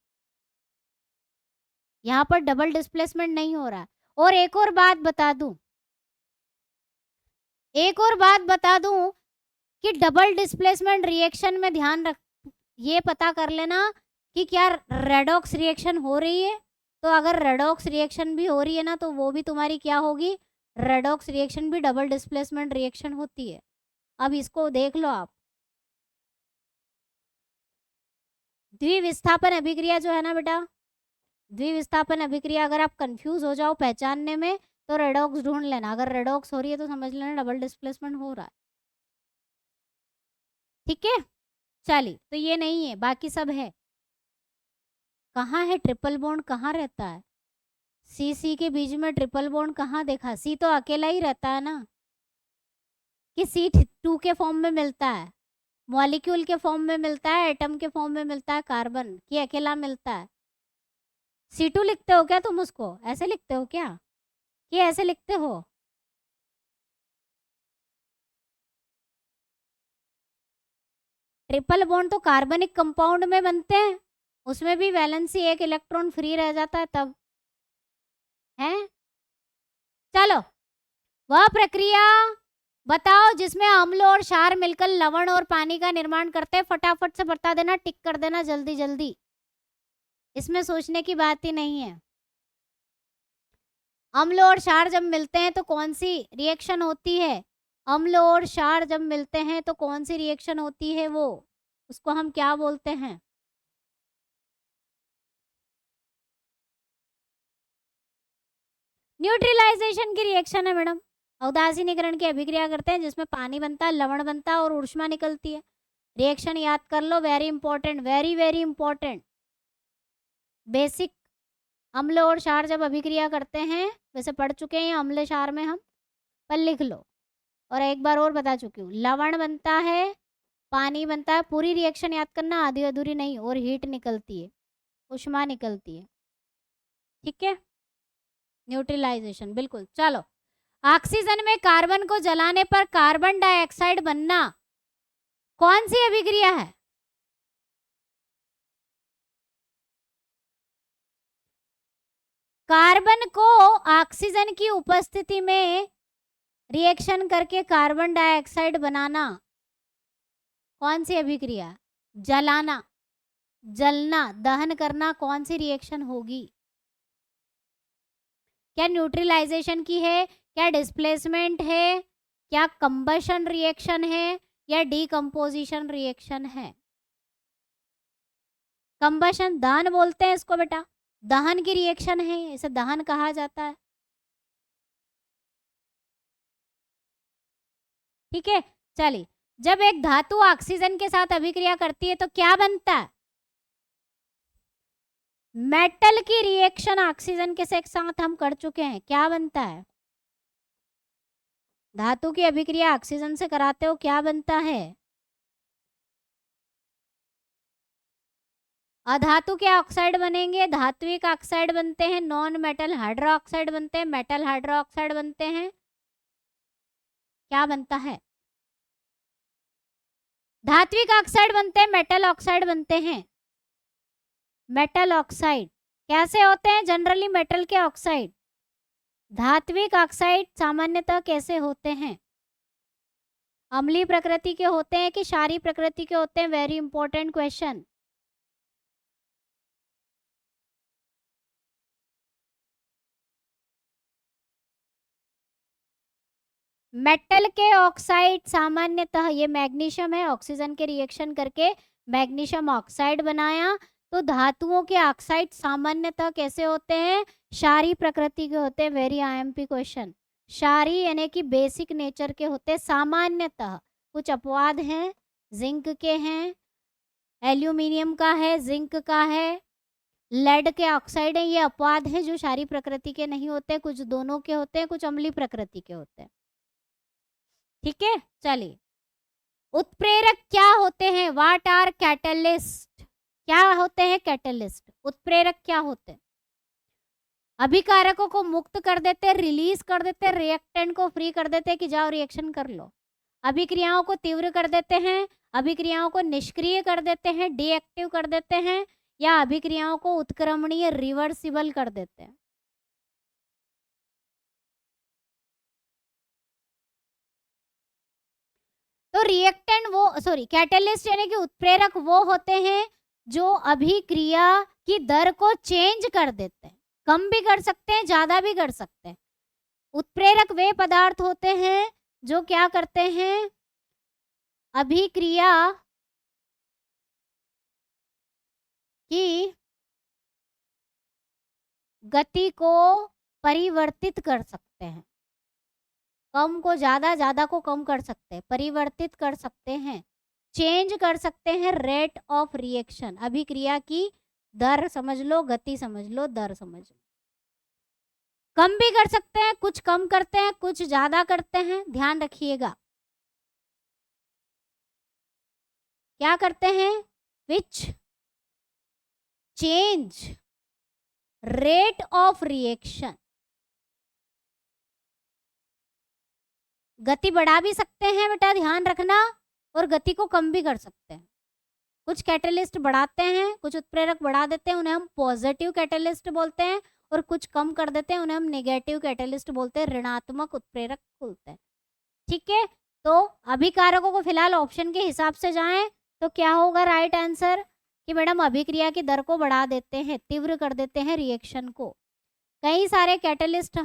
यहाँ पर डबल डिस्प्लेसमेंट नहीं हो रहा। और एक और बात बता दूं, कि डबल डिस्प्लेसमेंट रिएक्शन में ध्यान रख, ये पता कर लेना कि क्या रेडॉक्स रिएक्शन हो रही है। तो अगर रेडॉक्स रिएक्शन भी हो रही है ना, तो वो भी तुम्हारी क्या होगी, रेडॉक्स रिएक्शन भी डबल डिस्प्लेसमेंट रिएक्शन होती है। अब इसको देख लो आप, द्विविस्थापन अभिक्रिया जो है ना बेटा, द्विविस्थापन अभिक्रिया अगर आप कंफ्यूज हो जाओ पहचानने में, तो रेडॉक्स ढूंढ लेना, अगर रेडॉक्स हो रही है तो समझ लेना डबल डिस्प्लेसमेंट हो रहा है, ठीक है। चलिए, तो ये नहीं है, बाकी सब है। कहाँ है ट्रिपल बॉन्ड, कहाँ रहता है? सी के बीच में ट्रिपल बॉन्ड कहाँ देखा? सी तो अकेला ही रहता है ना, कि C2 के फॉर्म में मिलता है, मॉलिक्यूल के फॉर्म में मिलता है, एटम के फॉर्म में मिलता है, कार्बन की अकेला मिलता है। C2 लिखते हो क्या तुम उसको, ऐसे लिखते हो क्या, कि ऐसे लिखते हो? ट्रिपल बॉन्ड तो कार्बनिक कंपाउंड में बनते हैं, उसमें भी वैलेंसी एक इलेक्ट्रॉन फ्री रह जाता है तब है। चलो वह प्रक्रिया बताओ जिसमें अम्ल और क्षार मिलकर लवण और पानी का निर्माण करते हैं। फटाफट से बता देना, टिक कर देना जल्दी जल्दी, इसमें सोचने की बात ही नहीं है। अम्ल और क्षार जब मिलते हैं तो कौन सी रिएक्शन होती है? अम्ल और क्षार जब मिलते हैं तो कौन सी रिएक्शन होती है, वो उसको हम क्या बोलते हैं? न्यूट्रलाइजेशन की रिएक्शन है मैडम। औदासीनीकरण की अभिक्रिया करते हैं जिसमें पानी बनता है, लवण बनता है और ऊष्मा निकलती है। रिएक्शन याद कर लो, very important, very very important, basic. अम्ल और क्षार जब अभिक्रिया करते हैं, वैसे पढ़ चुके हैं अम्ल क्षार में हम, पर लिख लो। और एक बार और बता चुकी हूँ, लवण बनता है, पानी बनता है, पूरी रिएक्शन याद करना, आधी अधूरी नहीं, और हीट निकलती है, ऊष्मा निकलती है, ठीक है। न्यूट्रलाइजेशन बिल्कुल। चलो, ऑक्सीजन में कार्बन को जलाने पर कार्बन डाइऑक्साइड बनना कौन सी अभिक्रिया है? कार्बन को ऑक्सीजन की उपस्थिति में रिएक्शन करके कार्बन डाइऑक्साइड बनाना कौन सी अभिक्रिया? जलाना, जलना, दहन करना, कौन सी रिएक्शन होगी? क्या न्यूट्रलाइजेशन की है, क्या डिस्प्लेसमेंट है, क्या कंबशन रिएक्शन है, या डीकंपोजिशन रिएक्शन है? कंबशन, दहन बोलते हैं इसको बेटा, दहन की रिएक्शन है, इसे दहन कहा जाता है, ठीक है। चलिए, जब एक धातु ऑक्सीजन के साथ अभिक्रिया करती है तो क्या बनता है? मेटल की रिएक्शन ऑक्सीजन के साथ हम कर चुके हैं, क्या बनता है? धातु की अभिक्रिया ऑक्सीजन से कराते हो, क्या बनता है? अधातु के ऑक्साइड बनेंगे, धात्विक ऑक्साइड बनते हैं, नॉन मेटल हाइड्रोक्साइड बनते हैं, मेटल हाइड्रोक्साइड बनते हैं, क्या बनता है? धात्विक ऑक्साइड बनते हैं, मेटल ऑक्साइड बनते हैं। मेटल ऑक्साइड कैसे होते हैं? जनरली मेटल के ऑक्साइड। धात्विक ऑक्साइड सामान्यतः कैसे होते हैं? अम्लीय प्रकृति के होते हैं कि क्षारीय प्रकृति के होते हैं? Very important question. मेटल के ऑक्साइड सामान्यतः, ये मैग्नीशियम है, ऑक्सीजन के रिएक्शन करके मैग्नीशियम ऑक्साइड बनाया, तो धातुओं के ऑक्साइड सामान्यतः कैसे होते हैं? क्षारीय प्रकृति के होते हैं। Very IMP question. क्षारीय यानी कि बेसिक नेचर के होते हैं सामान्यतः, कुछ अपवाद हैं, जिंक के हैं, एल्यूमिनियम का है, जिंक का है, लेड के ऑक्साइड है, ये अपवाद है जो क्षारीय प्रकृति के नहीं होते, कुछ दोनों के होते हैं, कुछ अम्लीय प्रकृति के होते हैं, ठीक है। चलिए, उत्प्रेरक क्या होते हैं? What are catalyst? क्या होते हैं कैटलिस्ट? उत्प्रेरक क्या होते हैं? अभिकारकों को मुक्त कर देते हैं, रिलीज कर देते हैं, रिएक्टेंट को फ्री कर देते हैं कि जाओ रिएक्शन कर लो। अभिक्रियाओं को तीव्र कर देते हैं, अभिक्रियाओं को निष्क्रिय कर देते हैं, डीएक्टिव कर देते हैं, या अभिक्रियाओं को उत्क्रमणीय रिवर्सिबल कर देते हैं। तो रिएक्टेंट वो, सॉरी, कैटलिस्ट यानी कि उत्प्रेरक वो होते हैं जो अभिक्रिया की दर को चेंज कर देते हैं, कम भी कर सकते हैं, ज्यादा भी कर सकते हैं। उत्प्रेरक वे पदार्थ होते हैं जो क्या करते हैं? अभिक्रिया की गति को परिवर्तित कर सकते हैं, कम को ज्यादा, ज्यादा को कम कर सकते हैं, परिवर्तित कर सकते हैं, चेंज कर सकते हैं रेट ऑफ रिएक्शन, अभिक्रिया की दर समझ लो, गति समझ लो, दर समझ लो। कम भी कर सकते हैं, कुछ कम करते हैं, कुछ ज्यादा करते हैं, ध्यान रखिएगा। क्या करते हैं? Which change rate of reaction, गति बढ़ा भी सकते हैं बेटा, ध्यान रखना, और गति को कम भी कर सकते हैं। कुछ कैटलिस्ट बढ़ाते हैं, कुछ उत्प्रेरक बढ़ा देते हैं, उन्हें हम पॉजिटिव कैटलिस्ट बोलते हैं, और कुछ कम कर देते हैं, उन्हें हम नेगेटिव कैटलिस्ट बोलते हैं, ऋणात्मक उत्प्रेरक बोलते हैं। ठीक है, तो अभिकारकों को फिलहाल ऑप्शन के हिसाब से जाएं तो क्या होगा राइट आंसर कि मैडम अभिक्रिया की दर को बढ़ा देते हैं, तीव्र कर देते हैं रिएक्शन को। कई सारे कैटलिस्ट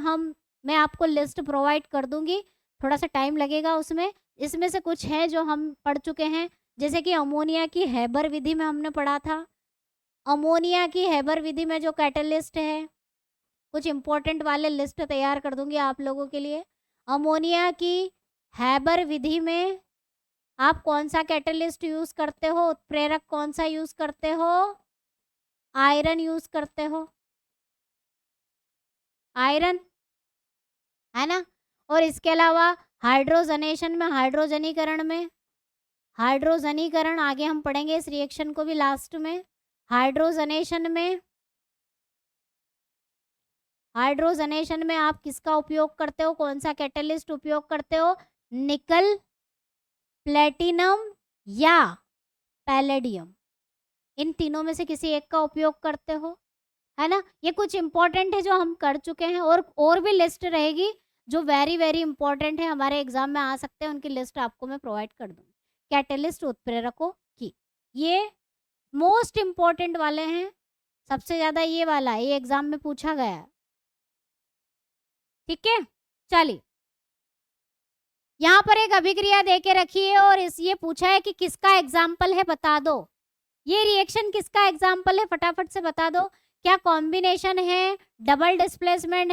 मैं आपको लिस्ट प्रोवाइड कर दूंगी, थोड़ा सा टाइम लगेगा उसमें। इसमें से कुछ है जो हम पढ़ चुके हैं, जैसे कि अमोनिया की हैबर विधि में हमने पढ़ा था। अमोनिया की हैबर विधि में जो कैटलिस्ट है, कुछ इंपॉर्टेंट वाले लिस्ट तैयार कर दूंगी आप लोगों के लिए। अमोनिया की हैबर विधि में आप कौन सा कैटलिस्ट यूज करते हो, उत्प्रेरक कौन सा यूज करते हो? आयरन यूज करते हो, आयरन, है ना। और इसके अलावा हाइड्रोजनेशन में, हाइड्रोजनीकरण आगे हम पढ़ेंगे इस रिएक्शन को भी लास्ट में। हाइड्रोजनेशन में आप किसका उपयोग करते हो, कौन सा कैटलिस्ट उपयोग करते हो? निकल, प्लेटिनम या पैलेडियम, इन तीनों में से किसी एक का उपयोग करते हो, है ना। ये कुछ इंपॉर्टेंट है जो हम कर चुके हैं, और भी लिस्ट रहेगी जो वेरी वेरी इंपॉर्टेंट है, हमारे एग्जाम में आ सकते हैं, उनकी लिस्ट आपको मैं प्रोवाइड कर दूंगी कैटलिस्ट उत्प्रेरकों की। ये मोस्ट इंपॉर्टेंट वाले हैं, सबसे ज्यादा ये वाला है, ये एग्जाम में पूछा गया है। ठीक है, चलिए यहाँ पर एक अभिक्रिया देके रखी है और ये पूछा है कि किसका एग्जाम्पल है बता दो। ये रिएक्शन किसका एग्जाम्पल है फटाफट से बता दो। क्या कॉम्बिनेशन है, डबल डिस्प्लेसमेंट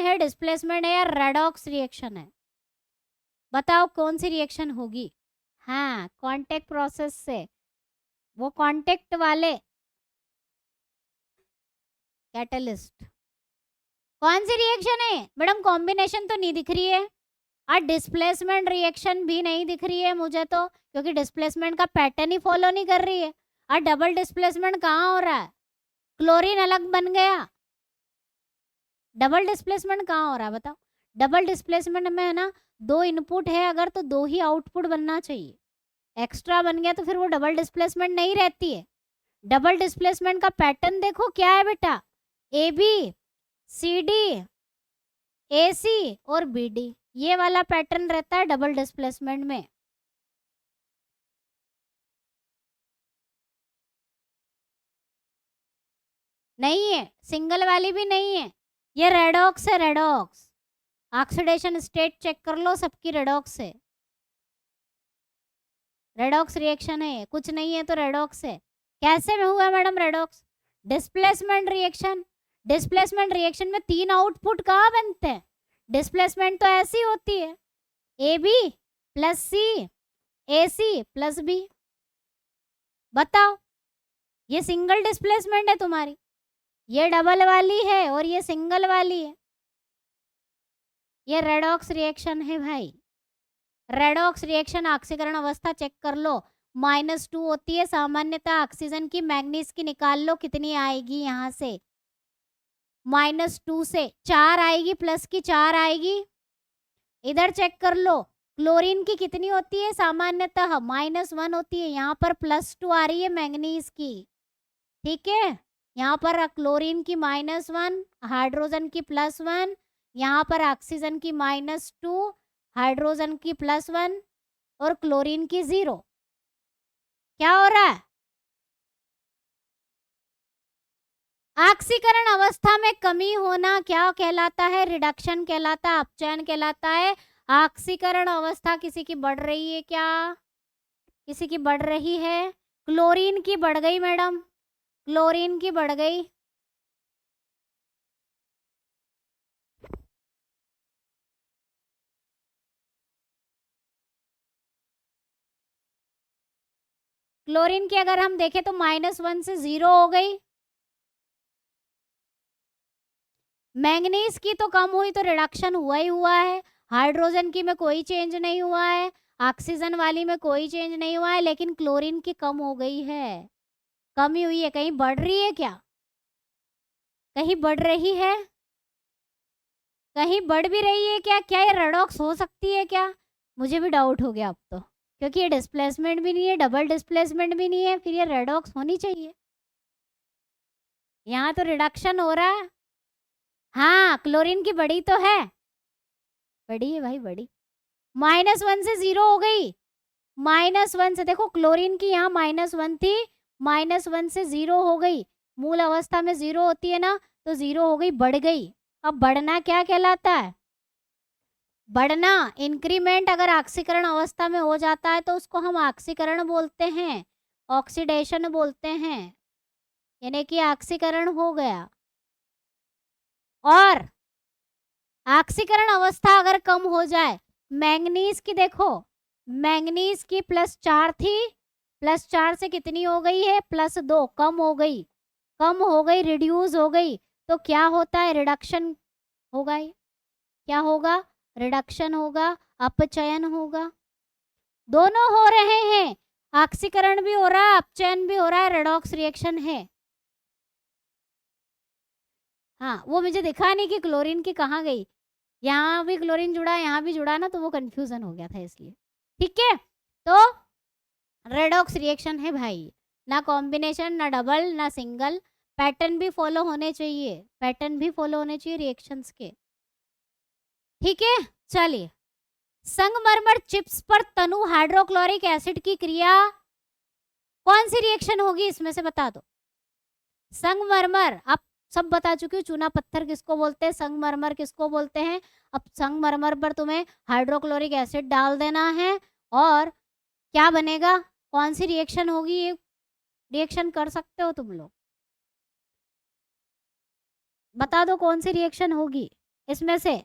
है या रेडॉक्स रिएक्शन है? बताओ कौन सी रिएक्शन होगी? हाँ, कांटेक्ट प्रोसेस से, वो कांटेक्ट वाले कैटलिस्ट। कौन सी रिएक्शन है मैडम? कॉम्बिनेशन तो नहीं दिख रही है, और डिस्प्लेसमेंट रिएक्शन भी नहीं दिख रही है मुझे तो, क्योंकि डिस्प्लेसमेंट का पैटर्न ही फॉलो नहीं कर रही है। और डबल डिस्प्लेसमेंट कहाँ हो रहा है? क्लोरीन अलग बन गया, डबल डिस्प्लेसमेंट कहाँ हो रहा है बताओ? डबल डिस्प्लेसमेंट में है ना, दो इनपुट है अगर तो दो ही आउटपुट बनना चाहिए, एक्स्ट्रा बन गया तो फिर वो डबल डिस्प्लेसमेंट नहीं रहती है। डबल डिस्प्लेसमेंट का पैटर्न देखो क्या है बेटा, ए बी सी डी, ए सी और बी डी, ये वाला पैटर्न रहता है डबल डिस्प्लेसमेंट में। नहीं है, सिंगल वाली भी नहीं है, ये रेडॉक्स है, रेडॉक्स। ऑक्सीडेशन स्टेट चेक कर लो, सबकी रेडॉक्स है, रेडॉक्स रिएक्शन है, कुछ नहीं है तो रेडॉक्स है। कैसे में हुआ madam redox? Displacement reaction. Displacement reaction में तीन आउटपुट कहाँ बनते हैं? डिस्प्लेसमेंट तो ऐसी होती है, A B plus C, A C plus B. बताओ, ये सिंगल डिस्प्लेसमेंट है तुम्हारी, ये डबल वाली है और ये सिंगल वाली है। ये रेडॉक्स रिएक्शन है भाई, रेडॉक्स रिएक्शन। ऑक्सीकरण अवस्था चेक कर लो, -2 होती है सामान्यतः ऑक्सीजन की, मैग्नीज की निकाल लो कितनी आएगी, यहाँ से -2 से 4 आएगी, प्लस की 4 आएगी। इधर चेक कर लो, क्लोरीन की कितनी होती है सामान्यतः? -1 होती है, यहाँ पर +2 आ रही है मैग्नीज की। ठीक है, यहाँ पर क्लोरीन की -1, हाइड्रोजन की +1, यहाँ पर ऑक्सीजन की -2, हाइड्रोजन की +1 और क्लोरीन की 0। क्या हो रहा है? ऑक्सीकरण अवस्था में कमी होना क्या कहलाता है? रिडक्शन कहलाता है, अपचयन कहलाता है। ऑक्सीकरण अवस्था किसी की बढ़ रही है क्या? किसी की बढ़ रही है? क्लोरीन की बढ़ गई मैडम, क्लोरीन की बढ़ गई। क्लोरीन की अगर हम देखें तो -1 से 0 हो गई। मैंगनीज की तो कम हुई तो रिडक्शन हुआ ही हुआ है। हाइड्रोजन की में कोई चेंज नहीं हुआ है, ऑक्सीजन वाली में कोई चेंज नहीं हुआ है, लेकिन क्लोरीन की कम हो गई है, कमी हुई है। कहीं बढ़ रही है क्या? कहीं बढ़ रही है? कहीं बढ़ भी रही है क्या? क्या ये रेडॉक्स हो सकती है क्या? मुझे भी डाउट हो गया अब तो। क्योंकि ये डिस्प्लेसमेंट भी नहीं है, डबल डिस्प्लेसमेंट भी नहीं है, फिर ये रेडॉक्स होनी चाहिए। यहाँ तो रिडक्शन हो रहा है। हाँ, क्लोरीन की बड़ी तो है, बड़ी है भाई, बड़ी। -1 से 0 हो गई, -1 से, देखो क्लोरीन की यहाँ -1 थी, -1 से 0 हो गई। मूल अवस्था में 0 होती है ना, तो 0 हो गई, बढ़ गई। अब बढ़ना क्या कहलाता है? बढ़ना, इंक्रीमेंट अगर ऑक्सीकरण अवस्था में हो जाता है तो उसको हम ऑक्सीकरण बोलते हैं, ऑक्सीडेशन बोलते हैं, यानी कि ऑक्सीकरण हो गया। और ऑक्सीकरण अवस्था अगर कम हो जाए, मैंगनीज की देखो, मैंगनीज की +4 थी, +4 से कितनी हो गई है? +2, कम हो गई, कम हो गई, रिड्यूस हो गई। तो क्या होता है? रिडक्शन होगा। क्या होगा? रिडक्शन होगा, अपचयन होगा। दोनों हो रहे हैं, ऑक्सीकरण भी हो रहा है, अपचयन भी हो रहा है, रेडॉक्स रिएक्शन है। हाँ, वो मुझे दिखा नहीं कि क्लोरीन की कहाँ गई, यहाँ भी क्लोरीन जुड़ा, यहाँ भी जुड़ा ना, तो वो कंफ्यूजन हो गया था इसलिए। ठीक है, तो रेडॉक्स रिएक्शन है भाई, ना कॉम्बिनेशन, ना डबल, ना सिंगल। पैटर्न भी फॉलो होने चाहिए, पैटर्न भी फॉलो होने चाहिए रिएक्शंस के। ठीक है, चलिए। संगमरमर चिप्स पर तनु हाइड्रोक्लोरिक एसिड की क्रिया, कौन सी रिएक्शन होगी इसमें से बता दो। संगमरमर, अब सब बता चुकी हूँ, चूना पत्थर किसको बोलते हैं, संगमरमर किसको बोलते हैं। अब संगमरमर पर तुम्हें हाइड्रोक्लोरिक एसिड डाल देना है, और क्या बनेगा, कौन सी रिएक्शन होगी, ये रिएक्शन कर सकते हो तुम लोग, बता दो कौन सी रिएक्शन होगी इसमें से।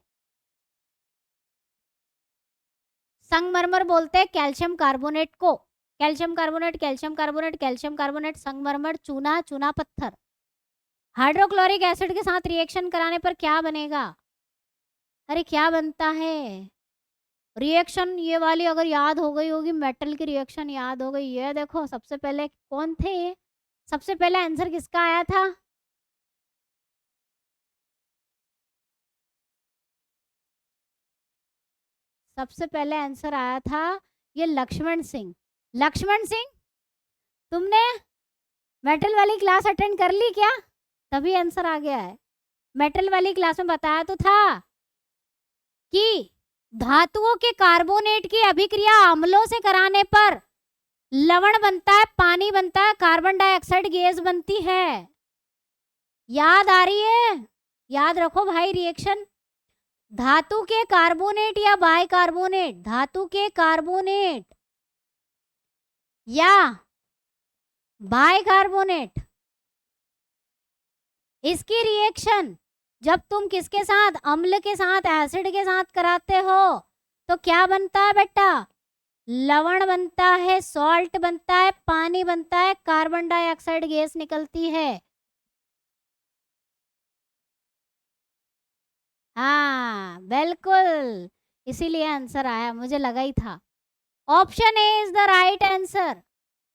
संगमरमर बोलते हैं कैल्शियम कार्बोनेट को, calcium carbonate, calcium carbonate, calcium carbonate, संगमरमर, चूना, चूना पत्थर। हाइड्रोक्लोरिक एसिड के साथ रिएक्शन कराने पर क्या बनेगा? अरे क्या बनता है रिएक्शन, ये वाली अगर याद हो गई होगी, मेटल की रिएक्शन याद हो गई। ये देखो, सबसे पहले कौन थे ये, सबसे पहले आंसर किसका आया था? सबसे पहले आंसर आया था ये लक्ष्मण सिंह। लक्ष्मण सिंह, तुमने मेटल वाली क्लास अटेंड कर ली क्या? तभी आंसर आ गया है। मेटल वाली क्लास में बताया तो था कि धातुओं के कार्बोनेट की अभिक्रिया अम्लों से कराने पर लवण बनता है, पानी बनता है, कार्बन डाइऑक्साइड गैस बनती है। याद आ रही है? याद रखो भाई रिएक्शन। धातु के कार्बोनेट या बाइकार्बोनेट, धातु के कार्बोनेट या बाइकार्बोनेट, इसकी रिएक्शन जब तुम किसके साथ, अम्ल के साथ, एसिड के साथ कराते हो, तो क्या बनता है बेटा? लवण बनता है, सॉल्ट बनता है, पानी बनता है, कार्बन डाइऑक्साइड गैस निकलती है। हाँ बिल्कुल, इसीलिए आंसर आया, मुझे लगा ही था। Option A is the right answer.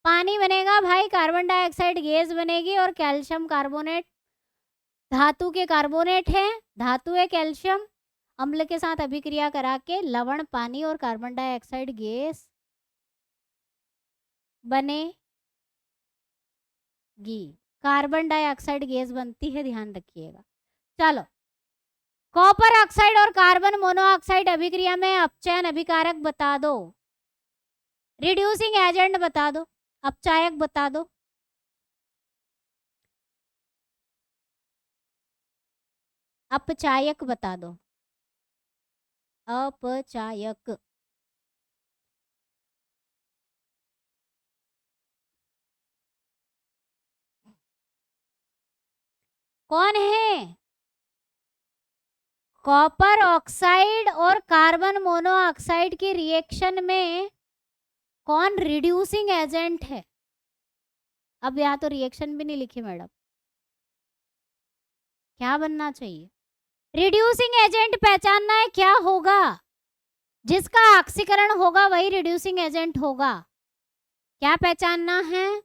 पानी बनेगा भाई, कार्बन डाइऑक्साइड गैस बनेगी, और कैल्शियम कार्बोनेट धातु के कार्बोनेट है, धातु है कैल्शियम, अम्ल के साथ अभिक्रिया करा के लवण, पानी और कार्बन डाइऑक्साइड गैस बनेगी। कार्बन डाइऑक्साइड गैस बनती है, ध्यान रखिएगा। चलो, कॉपर ऑक्साइड और कार्बन मोनोऑक्साइड अभिक्रिया में अपचयन अभिकारक बता दो, रिड्यूसिंग एजेंट बता दो, अपचायक बता दो। अपचायक बता दो, अपचायक। कौन है? कॉपर ऑक्साइड और कार्बन मोनोऑक्साइड की रिएक्शन में कौन रिड्यूसिंग एजेंट है? अब यहाँ तो रिएक्शन भी नहीं लिखी मैडम, क्या बनना चाहिए? रिड्यूसिंग एजेंट पहचानना है, क्या होगा? जिसका ऑक्सीकरण होगा वही रिड्यूसिंग एजेंट होगा। क्या पहचानना है?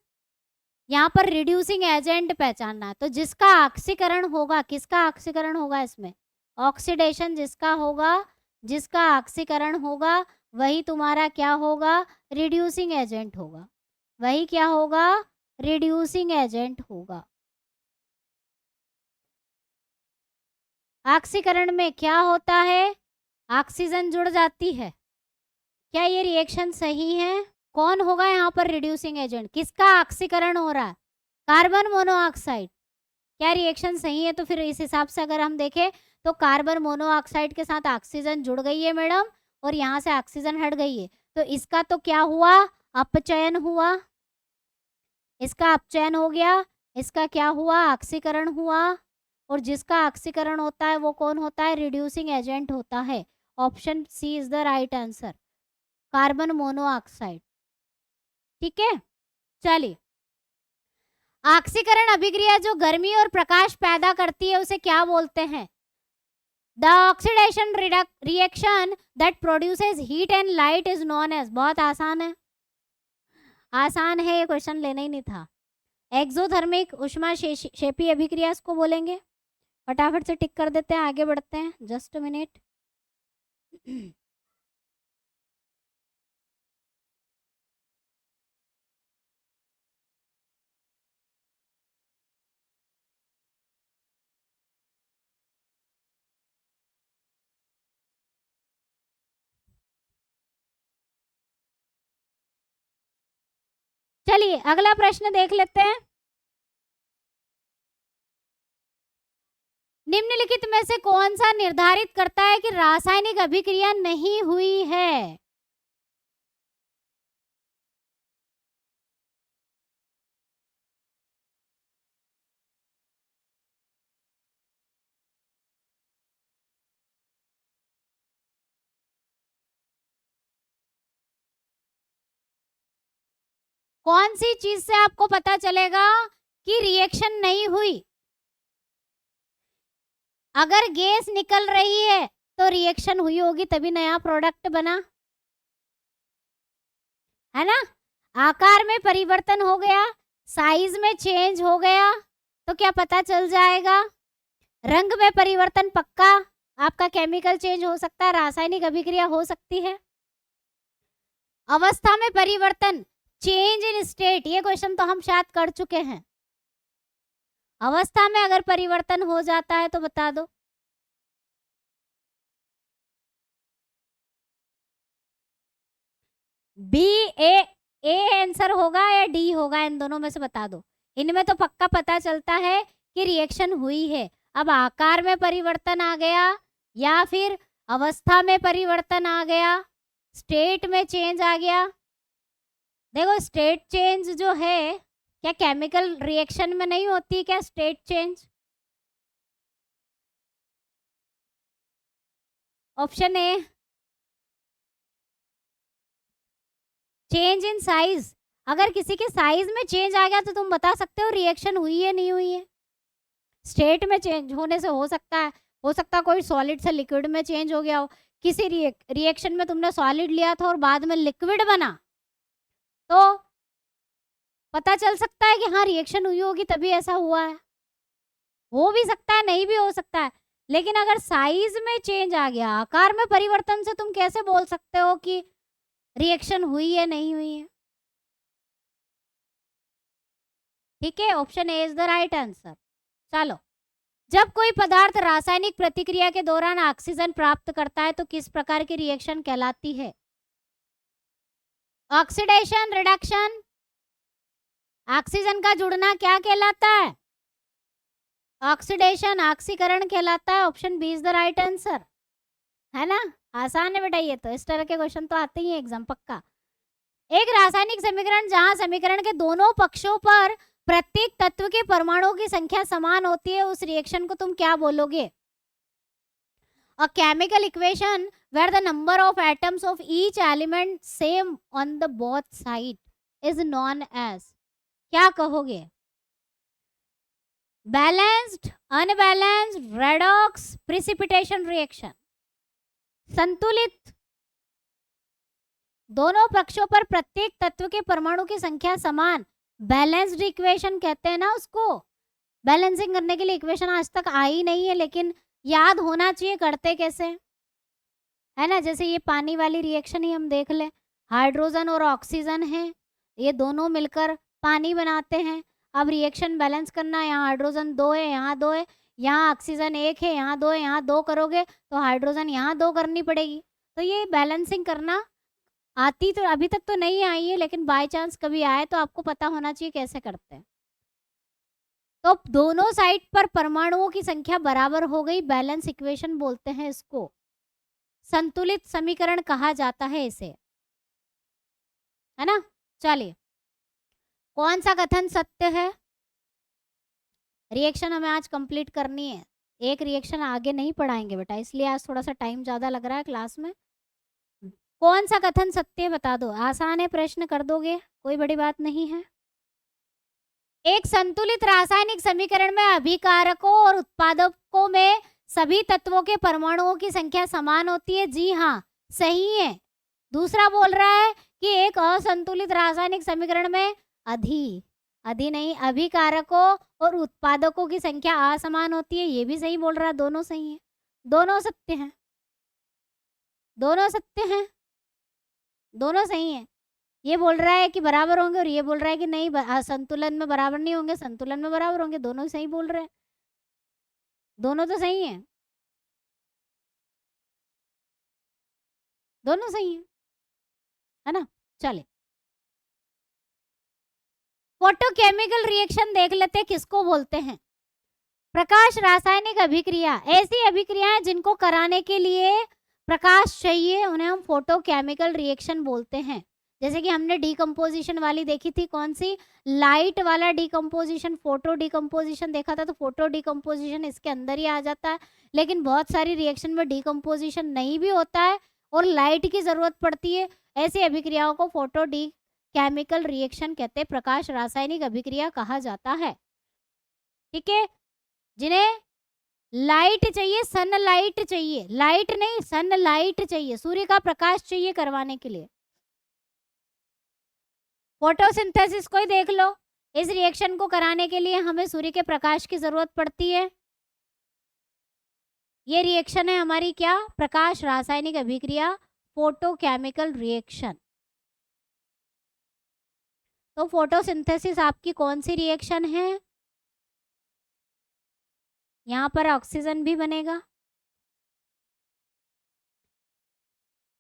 यहाँ पर रिड्यूसिंग एजेंट पहचानना है, तो जिसका ऑक्सीकरण होगा, किसका ऑक्सीकरण होगा इसमें? ऑक्सीडेशन जिसका होगा, जिसका ऑक्सीकरण होगा वही तुम्हारा क्या होगा, रिड्यूसिंग एजेंट होगा। वही क्या होगा, रिड्यूसिंग एजेंट होगा। ऑक्सीकरण में क्या होता है, ऑक्सीजन जुड़ जाती है। क्या ये रिएक्शन सही है? कौन होगा यहाँ पर रिड्यूसिंग एजेंट, किसका ऑक्सीकरण हो रहा है, कार्बन मोनोऑक्साइड। क्या रिएक्शन सही है? तो फिर इस हिसाब से अगर हम देखें तो कार्बन मोनोऑक्साइड के साथ ऑक्सीजन जुड़ गई है मैडम, और यहाँ से ऑक्सीजन हट गई है, तो इसका तो क्या हुआ, अपचयन हुआ। इसका अपचयन हो गया, इसका क्या हुआ, ऑक्सीकरण हुआ। और जिसका ऑक्सीकरण होता है वो कौन होता है, रिड्यूसिंग एजेंट होता है। Option C is the right answer, carbon monoxide. ठीक है, चलिए। ऑक्सीकरण अभिक्रिया जो गर्मी और प्रकाश पैदा करती है उसे क्या बोलते हैं? The oxidation reaction that produces heat and light is known as. बहुत आसान है, आसान है, ये क्वेश्चन लेना ही नहीं था। एक्सोथर्मिक उष्मा क्षेपी अभिक्रिया इसको बोलेंगे। फटाफट से टिक कर देते हैं, आगे बढ़ते हैं, जस्ट मिनट। चलिए अगला प्रश्न देख लेते हैं। निम्नलिखित में से कौन सा निर्धारित करता है कि रासायनिक अभिक्रिया नहीं हुई है? कौन सी चीज से आपको पता चलेगा कि रिएक्शन नहीं हुई? अगर गैस निकल रही है तो रिएक्शन हुई होगी, तभी नया प्रोडक्ट बना है ना। आकार में परिवर्तन हो गया, साइज में चेंज हो गया, तो क्या पता चल जाएगा। रंग में परिवर्तन पक्का, आपका केमिकल चेंज हो सकता है, रासायनिक अभिक्रिया हो सकती है। अवस्था में परिवर्तन, चेंज इन स्टेट, ये क्वेश्चन तो हम शायद कर चुके हैं। अवस्था में अगर परिवर्तन हो जाता है तो बता दो। बी, ए आंसर होगा या डी होगा, इन दोनों में से बता दो। इनमें तो पक्का पता चलता है कि रिएक्शन हुई है। अब आकार में परिवर्तन आ गया या फिर अवस्था में परिवर्तन आ गया, स्टेट में चेंज आ गया। देखो स्टेट चेंज जो है, क्या केमिकल रिएक्शन में नहीं होती क्या state change? Option A, change in size. अगर किसी के साइज में चेंज आ गया तो तुम बता सकते हो रिएक्शन हुई है नहीं हुई है। स्टेट में चेंज होने से हो सकता है कोई सॉलिड से लिक्विड में चेंज हो गया हो। किसी रिएक्शन में तुमने सॉलिड लिया था और बाद में लिक्विड बना, तो पता चल सकता है कि हाँ रिएक्शन हुई होगी तभी ऐसा हुआ है। हो भी सकता है, नहीं भी हो सकता है। लेकिन अगर साइज में चेंज आ गया, आकार में परिवर्तन से तुम कैसे बोल सकते हो कि रिएक्शन हुई है नहीं हुई है? ठीक है, option A is the right answer. चलो, जब कोई पदार्थ रासायनिक प्रतिक्रिया के दौरान ऑक्सीजन प्राप्त करता है तो किस प्रकार की रिएक्शन कहलाती है? Oxidation, reduction. ऑक्सीजन का जुड़ना क्या कहलाता है? ऑक्सीडेशन, ऑक्सीकरण कहलाता है। Option B is the right answer, है ना। आसान है बेटा, ये तो इस तरह के क्वेश्चन तो आते ही है एग्जाम पक्का। एक रासायनिक समीकरण जहां समीकरण के दोनों पक्षों पर प्रत्येक तत्व के परमाणुओं की संख्या समान होती है, उस रिएक्शन को तुम क्या बोलोगे? A chemical equation where the number of atoms of each element same on the both side is known as, क्या कहोगे? Balanced, unbalanced, redox, precipitation reaction. संतुलित, दोनों पक्षों पर प्रत्येक तत्व के परमाणु की संख्या समान, बैलेंस्ड इक्वेशन कहते हैं ना उसको। बैलेंसिंग करने के लिए इक्वेशन आज तक आई नहीं है, लेकिन याद होना चाहिए करते कैसे, है ना। जैसे ये पानी वाली रिएक्शन ही हम देख लें, हाइड्रोजन और ऑक्सीजन है, ये दोनों मिलकर पानी बनाते हैं। अब रिएक्शन बैलेंस करना, यहाँ हाइड्रोजन 2 है, यहाँ 2 है, यहाँ ऑक्सीजन 1 है, यहाँ 2 है, यहाँ 2 करोगे तो हाइड्रोजन यहाँ 2 करनी पड़ेगी। तो ये बैलेंसिंग करना आती तो अभी तक तो नहीं आई है, लेकिन बाय चांस कभी आए तो आपको पता होना चाहिए कैसे करते हैं। तो दोनों साइड पर परमाणुओं की संख्या बराबर हो गई, बैलेंस इक्वेशन बोलते हैं इसको, संतुलित समीकरण कहा जाता है इसे, है ना। चलिए, कौन सा कथन सत्य है? रिएक्शन हमें आज कंप्लीट करनी है, एक रिएक्शन आगे नहीं पढ़ाएंगे बेटा, इसलिए आज थोड़ा सा टाइम ज़्यादा लग रहा है क्लास में। कौन सा कथन सत्य है बता दो, आसान है, प्रश्न कर दोगे, कोई बड़ी बात नहीं है। एक संतुलित रासायनिक समीकरण में अभिकारकों और उत्पादकों में सभी तत्वों के परमाणुओं की संख्या समान होती है। जी हाँ, सही है। दूसरा बोल रहा है कि एक असंतुलित रासायनिक समीकरण में अधि नहीं, अभिकारकों और उत्पादकों की संख्या असमान होती है। ये भी सही बोल रहा है, दोनों सही है, दोनों सत्य हैं, दोनों सत्य हैं, दोनों सही हैं। ये बोल रहा है कि बराबर होंगे और ये बोल रहा है कि नहीं, संतुलन में बराबर नहीं होंगे, संतुलन में बराबर होंगे, दोनों सही बोल रहे हैं, दोनों तो सही हैं, दोनों सही हैं, है ना। चले, फोटोकेमिकल रिएक्शन देख लेते, किसको बोलते हैं? प्रकाश रासायनिक अभिक्रिया, ऐसी अभिक्रियाएं जिनको कराने के लिए प्रकाश चाहिए, उन्हें हम फोटोकेमिकल रिएक्शन बोलते हैं। जैसे कि हमने डिकम्पोजिशन वाली देखी थी, कौन सी? लाइट वाला डिकम्पोजिशन, फोटो डिकम्पोजिशन देखा था। तो फोटो डिकम्पोजिशन इसके अंदर ही आ जाता है, लेकिन बहुत सारी रिएक्शन में डिकम्पोजिशन नहीं भी होता है और लाइट की जरूरत पड़ती है। ऐसी अभिक्रियाओं को फोटो केमिकल रिएक्शन कहते हैं, प्रकाश रासायनिक अभिक्रिया कहा जाता है। ठीक है, जिन्हें लाइट चाहिए, सनलाइट चाहिए, लाइट नहीं सनलाइट चाहिए, सूर्य का प्रकाश चाहिए करवाने के लिए। फोटोसिंथेसिस को ही देख लो, इस रिएक्शन को कराने के लिए हमें सूर्य के प्रकाश की जरूरत पड़ती है। ये रिएक्शन है हमारी क्या? प्रकाश रासायनिक अभिक्रिया, फोटोकेमिकल रिएक्शन। तो फोटोसिंथेसिस आपकी कौन सी रिएक्शन है? यहाँ पर ऑक्सीजन भी बनेगा,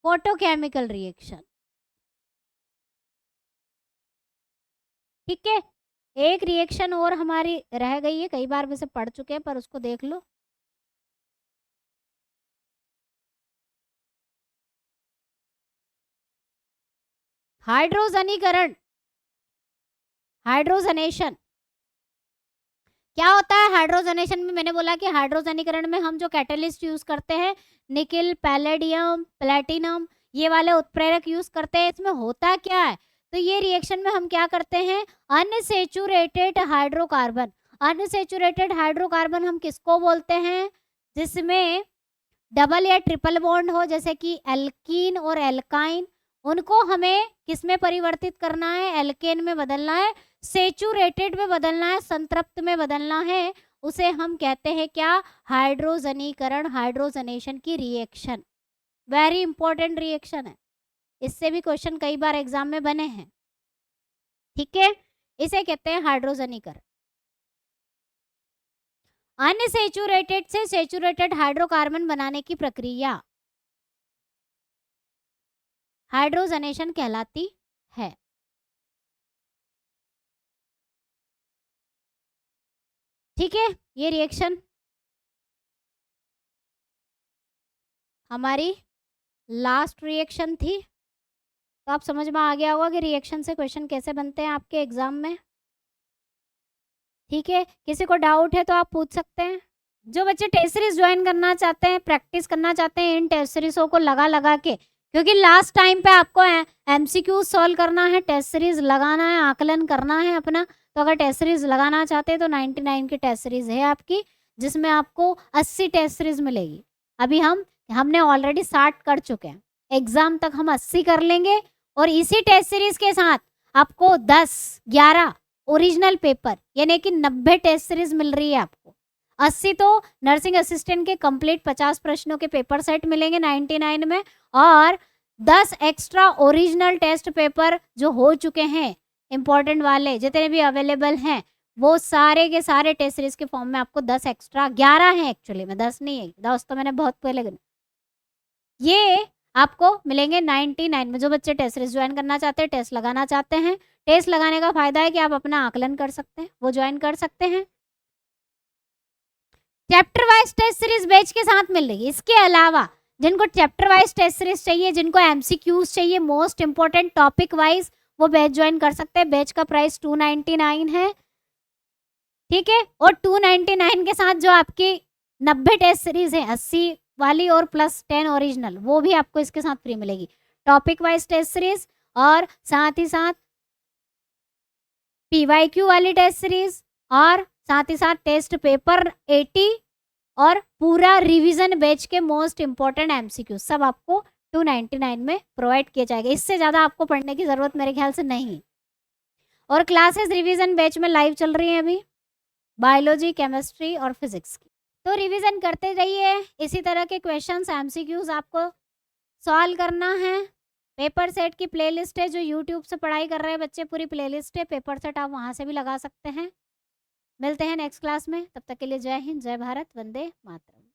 फोटोकेमिकल रिएक्शन। ठीक है, एक रिएक्शन और हमारी रह गई है, कई बार वैसे पढ़ चुके हैं पर उसको देख लो। हाइड्रोजनीकरण, हाइड्रोजनेशन। क्या होता है हाइड्रोजनेशन में? मैंने बोला कि हाइड्रोजनीकरण में हम जो कैटलिस्ट यूज करते हैं, निकिल, पैलेडियम, प्लेटिनम, ये वाले उत्प्रेरक यूज करते हैं। इसमें होता क्या है? तो ये रिएक्शन में हम क्या करते हैं? Unsaturated hydrocarbon. अनसेचुरेटेड हाइड्रोकार्बन हम किसको बोलते हैं? जिसमें डबल या ट्रिपल बॉन्ड हो, जैसे कि एल्कीन और एल्काइन, उनको हमें किसमें परिवर्तित करना है? एल्केन में बदलना है, सेचुरेटेड में बदलना है, संतृप्त में बदलना है। उसे हम कहते हैं क्या? हाइड्रोजनीकरण, हाइड्रोजनेशन की रिएक्शन। वेरी इंपॉर्टेंट रिएक्शन है, इससे भी क्वेश्चन कई बार एग्जाम में बने हैं। ठीक है, इसे कहते हैं हाइड्रोजनीकरण। अनसेचुरेटेड से सेचुरेटेड हाइड्रोकार्बन बनाने की प्रक्रिया हाइड्रोजनेशन कहलाती है। ठीक है, ये रिएक्शन हमारी लास्ट रिएक्शन थी। तो आप समझ में आ गया होगा कि रिएक्शन से क्वेश्चन कैसे बनते हैं आपके एग्जाम में। ठीक है, किसी को डाउट है तो आप पूछ सकते हैं। जो बच्चे टेस्ट सीरीज ज्वाइन करना चाहते हैं, प्रैक्टिस करना चाहते हैं इन टेस्ट सीरीजों को लगा के, क्योंकि लास्ट टाइम पे आपको एमसीक्यू सॉल्व करना है, टेस्ट सीरीज लगाना है, आकलन करना है अपना। तो अगर टेस्ट सीरीज लगाना चाहते हैं तो 99 की टेस्ट सीरीज है आपकी, जिसमें आपको 80 टेस्ट सीरीज मिलेगी। अभी हमने ऑलरेडी 60 कर चुके हैं, एग्जाम तक हम 80 कर लेंगे। और इसी टेस्ट सीरीज के साथ आपको 10, 11 ओरिजिनल पेपर, यानी कि 90 टेस्ट सीरीज मिल रही है आपको। 80 तो नर्सिंग असिस्टेंट के कंप्लीट 50 प्रश्नों के पेपर सेट मिलेंगे 99 में, और 10 एक्स्ट्रा ओरिजिनल टेस्ट पेपर जो हो चुके हैं इंपॉर्टेंट वाले जितने भी अवेलेबल हैं, वो सारे के सारे टेस्ट सीरीज के फॉर्म में आपको 10 एक्स्ट्रा, 11 हैं एक्चुअली में, 10 नहीं है, 10 तो मैंने बहुत पहले ये आपको मिलेंगे 99 में। जो बच्चे टेस्ट सीरीज ज्वाइन करना चाहते हैं, टेस्ट लगाना चाहते हैं, टेस्ट लगाने का फायदा है कि आप अपना आकलन कर सकते हैं, वो ज्वाइन कर सकते हैं। Chapter wise test series batch के साथ मिल रही है। इसके अलावा जिनको चैप्टर वाइज टेस्ट सीरीज चाहिए, जिनको एमसीक्यूज चाहिए मोस्ट इंपोर्टेंट टॉपिक वाइज, वो बैच ज्वाइन कर सकते हैं। बैच का प्राइस 299 है, ठीक है। और 299 के साथ जो आपकी 90 टेस्ट सीरीज है 80 वाली और प्लस 10 ओरिजिनल, वो भी आपको इसके साथ फ्री मिलेगी। टॉपिक वाइज टेस्ट सीरीज और साथ ही साथ पीवाईक्यू वाली टेस्ट सीरीज और साथ ही साथ टेस्ट पेपर 80 और पूरा रिवीजन बैच के मोस्ट इंपॉर्टेंट एमसीक्यू सब आपको 299 में प्रोवाइड किया जाएगा। इससे ज़्यादा आपको पढ़ने की ज़रूरत मेरे ख्याल से नहीं। और क्लासेस रिवीजन बैच में लाइव चल रही हैं अभी, बायोलॉजी, केमिस्ट्री और फिजिक्स की, तो रिवीजन करते रहिए। इसी तरह के क्वेश्चंस एमसीक्यूज आपको सॉल्व करना है। पेपर सेट की प्लेलिस्ट है, जो यूट्यूब से पढ़ाई कर रहे हैं बच्चे, पूरी प्लेलिस्ट है। पेपर सेट आप वहाँ से भी लगा सकते हैं। मिलते हैं नेक्स्ट क्लास में, तब तक के लिए जय हिंद, जय भारत, वंदे मातरम।